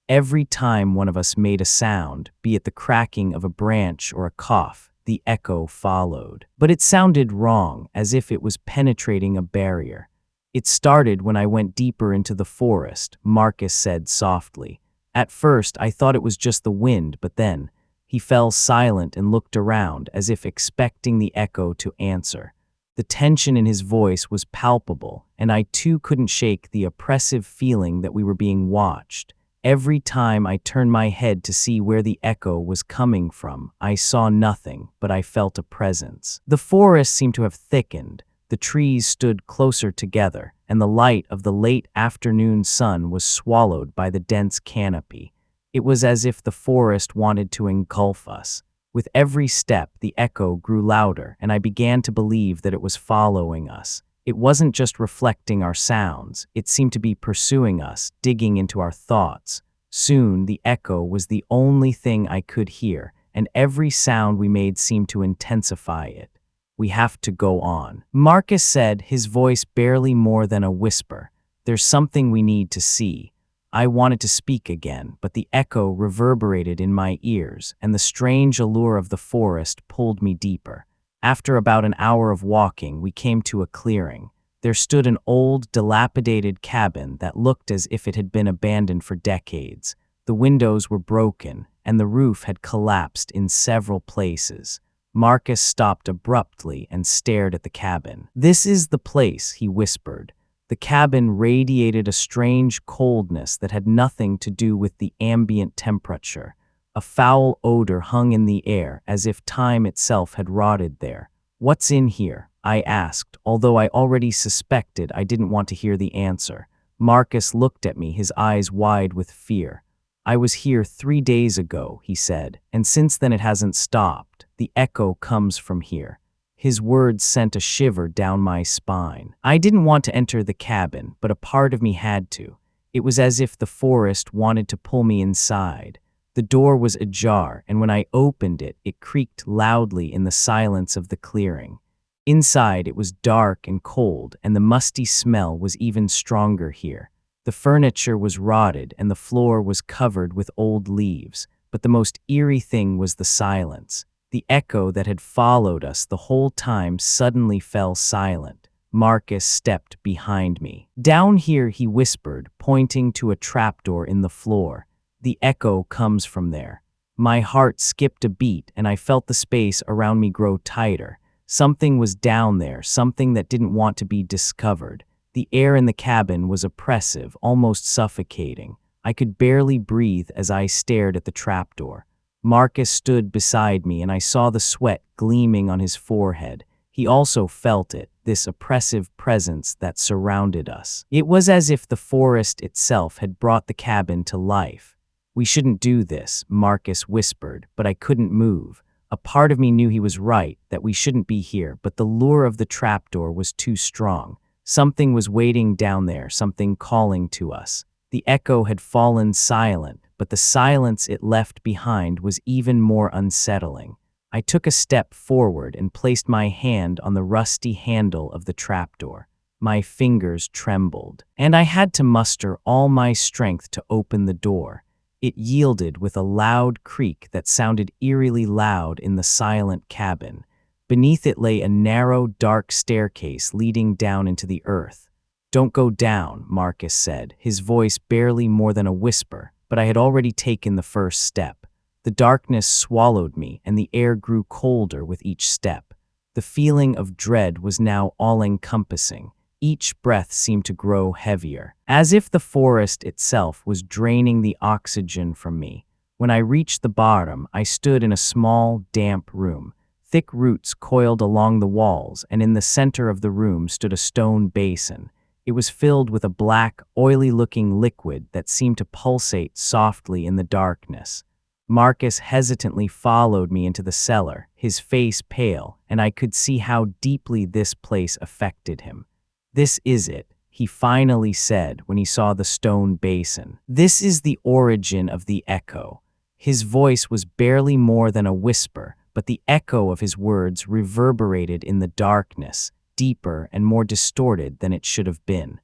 Every time one of us made a sound, be it the cracking of a branch or a cough, the echo followed. But it sounded wrong, as if it was penetrating a barrier. "It started when I went deeper into the forest," Marcus said softly. "At first, I thought it was just the wind, but then..." He fell silent and looked around, as if expecting the echo to answer. The tension in his voice was palpable, and I too couldn't shake the oppressive feeling that we were being watched. Every time I turned my head to see where the echo was coming from, I saw nothing, but I felt a presence. The forest seemed to have thickened. The trees stood closer together, and the light of the late afternoon sun was swallowed by the dense canopy. It was as if the forest wanted to engulf us. With every step, the echo grew louder, and I began to believe that it was following us. It wasn't just reflecting our sounds, it seemed to be pursuing us, digging into our thoughts. Soon, the echo was the only thing I could hear, and every sound we made seemed to intensify it. "We have to go on," Marcus said, his voice barely more than a whisper. "There's something we need to see." I wanted to speak again, but the echo reverberated in my ears, and the strange allure of the forest pulled me deeper. After about an hour of walking, we came to a clearing. There stood an old, dilapidated cabin that looked as if it had been abandoned for decades. The windows were broken, and the roof had collapsed in several places. Marcus stopped abruptly and stared at the cabin. "This is the place," he whispered. The cabin radiated a strange coldness that had nothing to do with the ambient temperature. A foul odor hung in the air, as if time itself had rotted there. "What's in here?" I asked, although I already suspected I didn't want to hear the answer. Marcus looked at me, his eyes wide with fear. "I was here 3 days ago," he said, "and since then it hasn't stopped. The echo comes from here." His words sent a shiver down my spine. I didn't want to enter the cabin, but a part of me had to. It was as if the forest wanted to pull me inside. The door was ajar, and when I opened it, it creaked loudly in the silence of the clearing. Inside, it was dark and cold, and the musty smell was even stronger here. The furniture was rotted, and the floor was covered with old leaves, but the most eerie thing was the silence. The echo that had followed us the whole time suddenly fell silent. Marcus stepped behind me. "Down here," he whispered, pointing to a trapdoor in the floor. "The echo comes from there." My heart skipped a beat, and I felt the space around me grow tighter. Something was down there, something that didn't want to be discovered. The air in the cabin was oppressive, almost suffocating. I could barely breathe as I stared at the trapdoor. Marcus stood beside me, and I saw the sweat gleaming on his forehead. He also felt it, this oppressive presence that surrounded us. It was as if the forest itself had brought the cabin to life. "We shouldn't do this," Marcus whispered, but I couldn't move. A part of me knew he was right, that we shouldn't be here, but the lure of the trapdoor was too strong. Something was waiting down there, something calling to us. The echo had fallen silent, but the silence it left behind was even more unsettling. I took a step forward and placed my hand on the rusty handle of the trapdoor. My fingers trembled, and I had to muster all my strength to open the door. It yielded with a loud creak that sounded eerily loud in the silent cabin. Beneath it lay a narrow, dark staircase leading down into the earth. "Don't go down," Marcus said, his voice barely more than a whisper, but I had already taken the first step. The darkness swallowed me, and the air grew colder with each step. The feeling of dread was now all-encompassing. Each breath seemed to grow heavier, as if the forest itself was draining the oxygen from me. When I reached the bottom, I stood in a small, damp room. Thick roots coiled along the walls, and in the center of the room stood a stone basin. It was filled with a black, oily-looking liquid that seemed to pulsate softly in the darkness. Marcus hesitantly followed me into the cellar, his face pale, and I could see how deeply this place affected him. "This is it," he finally said when he saw the stone basin. "This is the origin of the echo." His voice was barely more than a whisper, but the echo of his words reverberated in the darkness, deeper and more distorted than it should have been.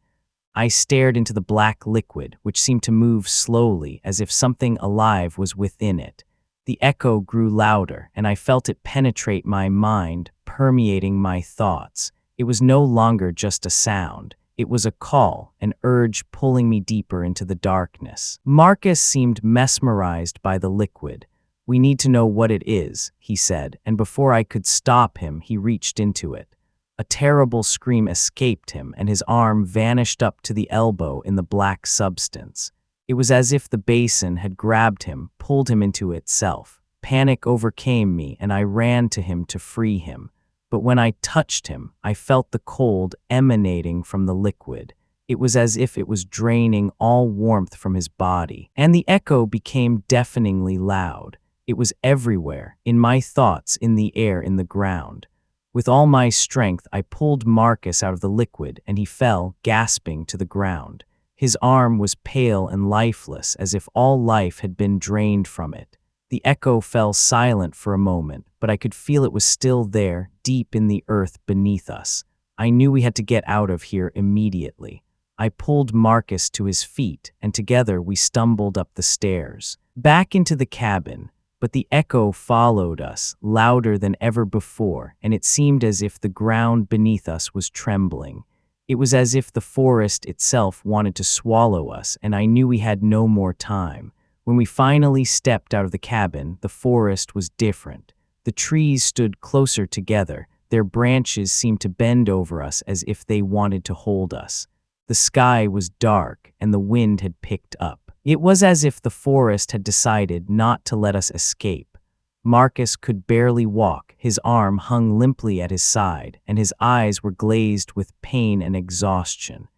I stared into the black liquid, which seemed to move slowly, as if something alive was within it. The echo grew louder, and I felt it penetrate my mind, permeating my thoughts. It was no longer just a sound. It was a call, an urge pulling me deeper into the darkness. Marcus seemed mesmerized by the liquid. "We need to know what it is," he said, and before I could stop him, he reached into it. A terrible scream escaped him, and his arm vanished up to the elbow in the black substance. It was as if the basin had grabbed him, pulled him into itself. Panic overcame me, and I ran to him to free him. But when I touched him, I felt the cold emanating from the liquid. It was as if it was draining all warmth from his body, and the echo became deafeningly loud. It was everywhere, in my thoughts, in the air, in the ground. With all my strength, I pulled Marcus out of the liquid, and he fell, gasping, to the ground. His arm was pale and lifeless, as if all life had been drained from it. The echo fell silent for a moment, but I could feel it was still there, deep in the earth beneath us. I knew we had to get out of here immediately. I pulled Marcus to his feet, and together we stumbled up the stairs. Back into the cabin, but the echo followed us, louder than ever before, and it seemed as if the ground beneath us was trembling. It was as if the forest itself wanted to swallow us, and I knew we had no more time. When we finally stepped out of the cabin, the forest was different. The trees stood closer together. Their branches seemed to bend over us as if they wanted to hold us. The sky was dark, and the wind had picked up. It was as if the forest had decided not to let us escape. Marcus could barely walk, his arm hung limply at his side, and his eyes were glazed with pain and exhaustion.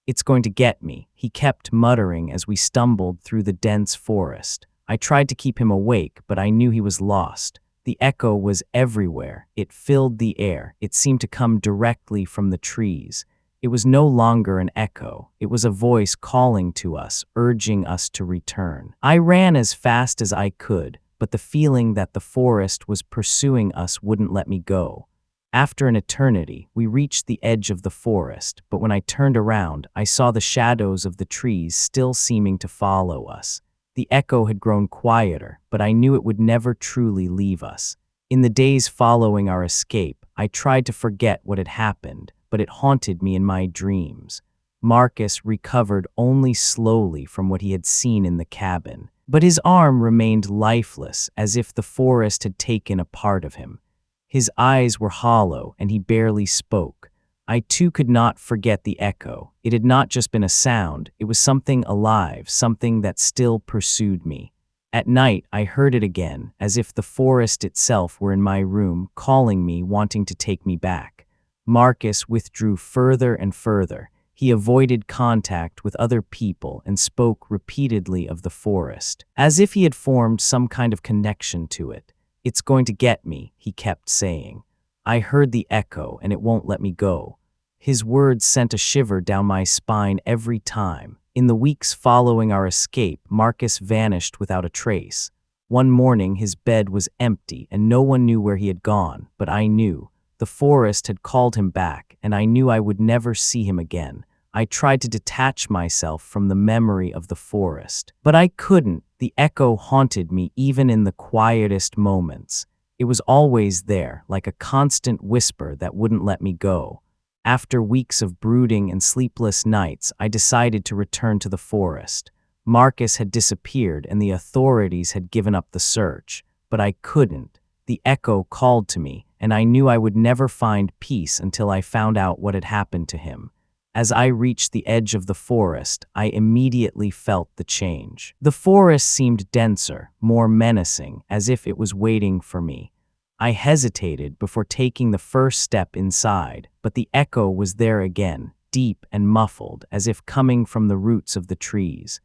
"It's going to get me," he kept muttering as we stumbled through the dense forest. I tried to keep him awake, but I knew he was lost. The echo was everywhere. It filled the air. It seemed to come directly from the trees. It was no longer an echo. It was a voice calling to us, urging us to return. I ran as fast as I could, but the feeling that the forest was pursuing us wouldn't let me go. After an eternity, we reached the edge of the forest, but when I turned around, I saw the shadows of the trees still seeming to follow us. The echo had grown quieter, but I knew it would never truly leave us. In the days following our escape, I tried to forget what had happened, but it haunted me in my dreams. Marcus recovered only slowly from what he had seen in the cabin, but his arm remained lifeless, as if the forest had taken a part of him. His eyes were hollow, and he barely spoke. I too could not forget the echo. It had not just been a sound, it was something alive, something that still pursued me. At night, I heard it again, as if the forest itself were in my room, calling me, wanting to take me back. Marcus withdrew further and further. He avoided contact with other people and spoke repeatedly of the forest, as if he had formed some kind of connection to it. "It's going to get me," he kept saying. I heard the echo, and it won't let me go. His words sent a shiver down my spine every time. In the weeks following our escape, Marcus vanished without a trace. One morning, his bed was empty, and no one knew where he had gone, but I knew. The forest had called him back, and I knew I would never see him again. I tried to detach myself from the memory of the forest, but I couldn't. The echo haunted me even in the quietest moments. It was always there, like a constant whisper that wouldn't let me go. After weeks of brooding and sleepless nights, I decided to return to the forest. Marcus had disappeared, and the authorities had given up the search, but I couldn't. The echo called to me, and I knew I would never find peace until I found out what had happened to him. As I reached the edge of the forest, I immediately felt the change. The forest seemed denser, more menacing, as if it was waiting for me. I hesitated before taking the first step inside, but the echo was there again, deep and muffled, as if coming from the roots of the trees.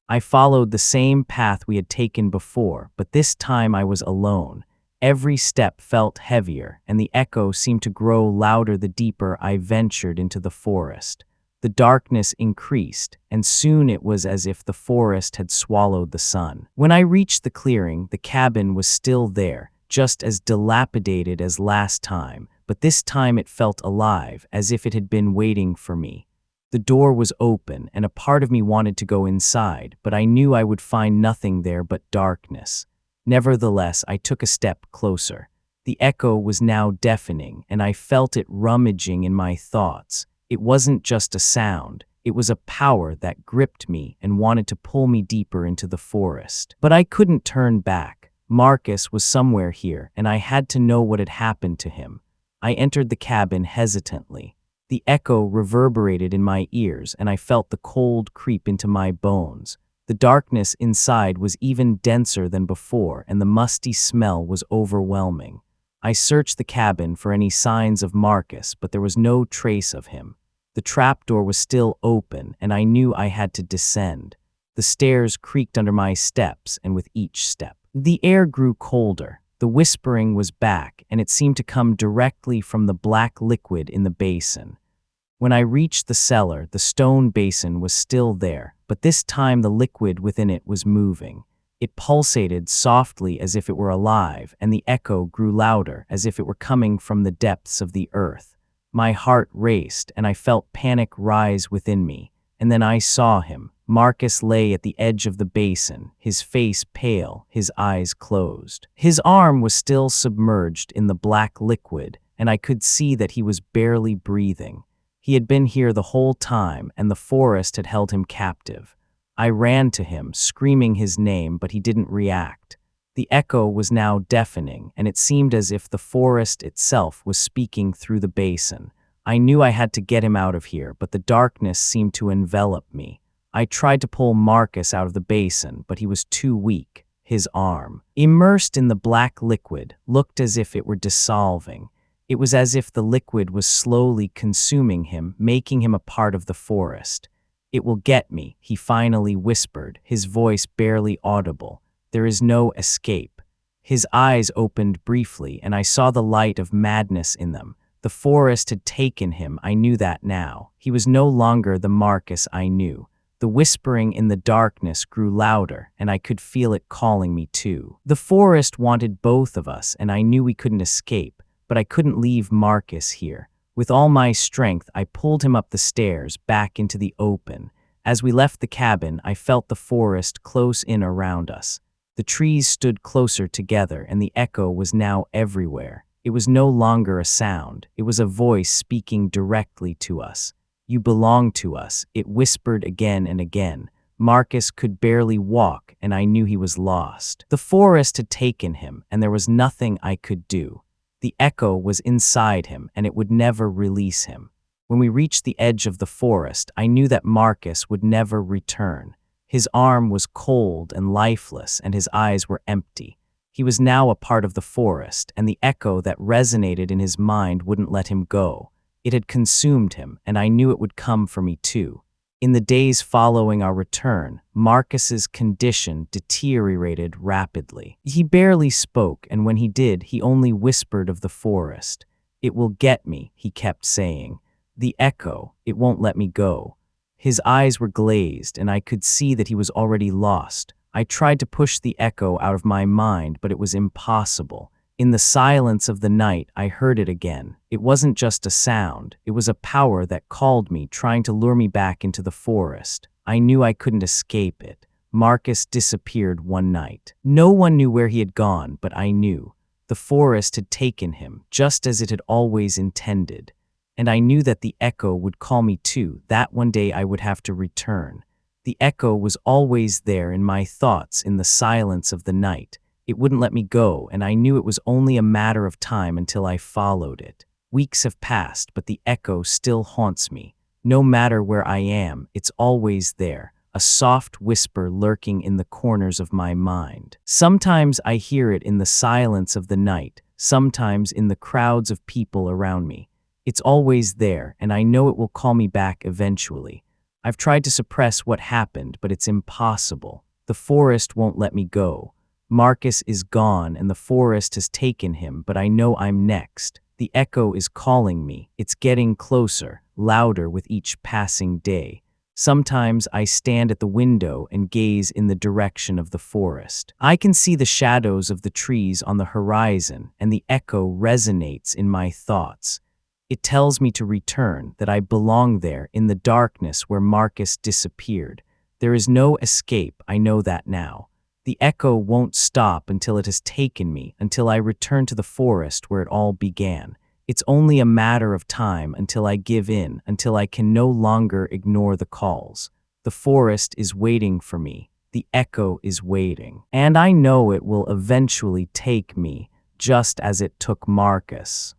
I followed the same path we had taken before, but this time I was alone. Every step felt heavier, and the echo seemed to grow louder the deeper I ventured into the forest. The darkness increased, and soon it was as if the forest had swallowed the sun. When I reached the clearing, the cabin was still there, just as dilapidated as last time, but this time it felt alive, as if it had been waiting for me. The door was open, and a part of me wanted to go inside, but I knew I would find nothing there but darkness. Nevertheless, I took a step closer. The echo was now deafening, and I felt it rummaging in my thoughts. It wasn't just a sound. It was a power that gripped me and wanted to pull me deeper into the forest. But I couldn't turn back. Marcus was somewhere here, and I had to know what had happened to him. I entered the cabin hesitantly. The echo reverberated in my ears, and I felt the cold creep into my bones. The darkness inside was even denser than before, and the musty smell was overwhelming. I searched the cabin for any signs of Marcus, but there was no trace of him. The trapdoor was still open, and I knew I had to descend. The stairs creaked under my steps, and with each step, the air grew colder. The whispering was back, and it seemed to come directly from the black liquid in the basin. When I reached the cellar, the stone basin was still there, but this time the liquid within it was moving. It pulsated softly as if it were alive, and the echo grew louder as if it were coming from the depths of the earth. My heart raced, and I felt panic rise within me. And then I saw him. Marcus lay at the edge of the basin, his face pale, his eyes closed. His arm was still submerged in the black liquid, and I could see that he was barely breathing. He had been here the whole time, and the forest had held him captive. I ran to him, screaming his name, but he didn't react. The echo was now deafening, and it seemed as if the forest itself was speaking through the basin. I knew I had to get him out of here, but the darkness seemed to envelop me. I tried to pull Marcus out of the basin, but he was too weak. His arm, immersed in the black liquid, looked as if it were dissolving. It was as if the liquid was slowly consuming him, making him a part of the forest. "It will get me," he finally whispered, his voice barely audible. "There is no escape." His eyes opened briefly, and I saw the light of madness in them. The forest had taken him, I knew that now. He was no longer the Marcus I knew. The whispering in the darkness grew louder, and I could feel it calling me too. The forest wanted both of us, and I knew we couldn't escape, but I couldn't leave Marcus here. With all my strength, I pulled him up the stairs, back into the open. As we left the cabin, I felt the forest close in around us. The trees stood closer together, and the echo was now everywhere. It was no longer a sound. It was a voice speaking directly to us. "You belong to us," it whispered again and again. Marcus could barely walk, and I knew he was lost. The forest had taken him, and there was nothing I could do. The echo was inside him, and it would never release him. When we reached the edge of the forest, I knew that Marcus would never return. His arm was cold and lifeless, and his eyes were empty. He was now a part of the forest, and the echo that resonated in his mind wouldn't let him go. It had consumed him, and I knew it would come for me too. In the days following our return, Marcus's condition deteriorated rapidly. He barely spoke, and when he did, he only whispered of the forest. "It will get me," he kept saying. "The echo, it won't let me go." His eyes were glazed, and I could see that he was already lost. I tried to push the echo out of my mind, but it was impossible. In the silence of the night, I heard it again. It wasn't just a sound. It was a power that called me, trying to lure me back into the forest. I knew I couldn't escape it. Marcus disappeared one night. No one knew where he had gone, but I knew. The forest had taken him, just as it had always intended. And I knew that the echo would call me too, that one day I would have to return. The echo was always there in my thoughts, in the silence of the night. It wouldn't let me go, and I knew it was only a matter of time until I followed it. Weeks have passed, but the echo still haunts me. No matter where I am, it's always there, a soft whisper lurking in the corners of my mind. Sometimes I hear it in the silence of the night, sometimes in the crowds of people around me. It's always there, and I know it will call me back eventually. I've tried to suppress what happened, but it's impossible. The forest won't let me go. Marcus is gone, and the forest has taken him, but I know I'm next. The echo is calling me. It's getting closer, louder with each passing day. Sometimes I stand at the window and gaze in the direction of the forest. I can see the shadows of the trees on the horizon, and the echo resonates in my thoughts. It tells me to return, that I belong there in the darkness where Marcus disappeared. There is no escape, I know that now. The echo won't stop until it has taken me, until I return to the forest where it all began. It's only a matter of time until I give in, until I can no longer ignore the calls. The forest is waiting for me. The echo is waiting. And I know it will eventually take me, just as it took Marcus.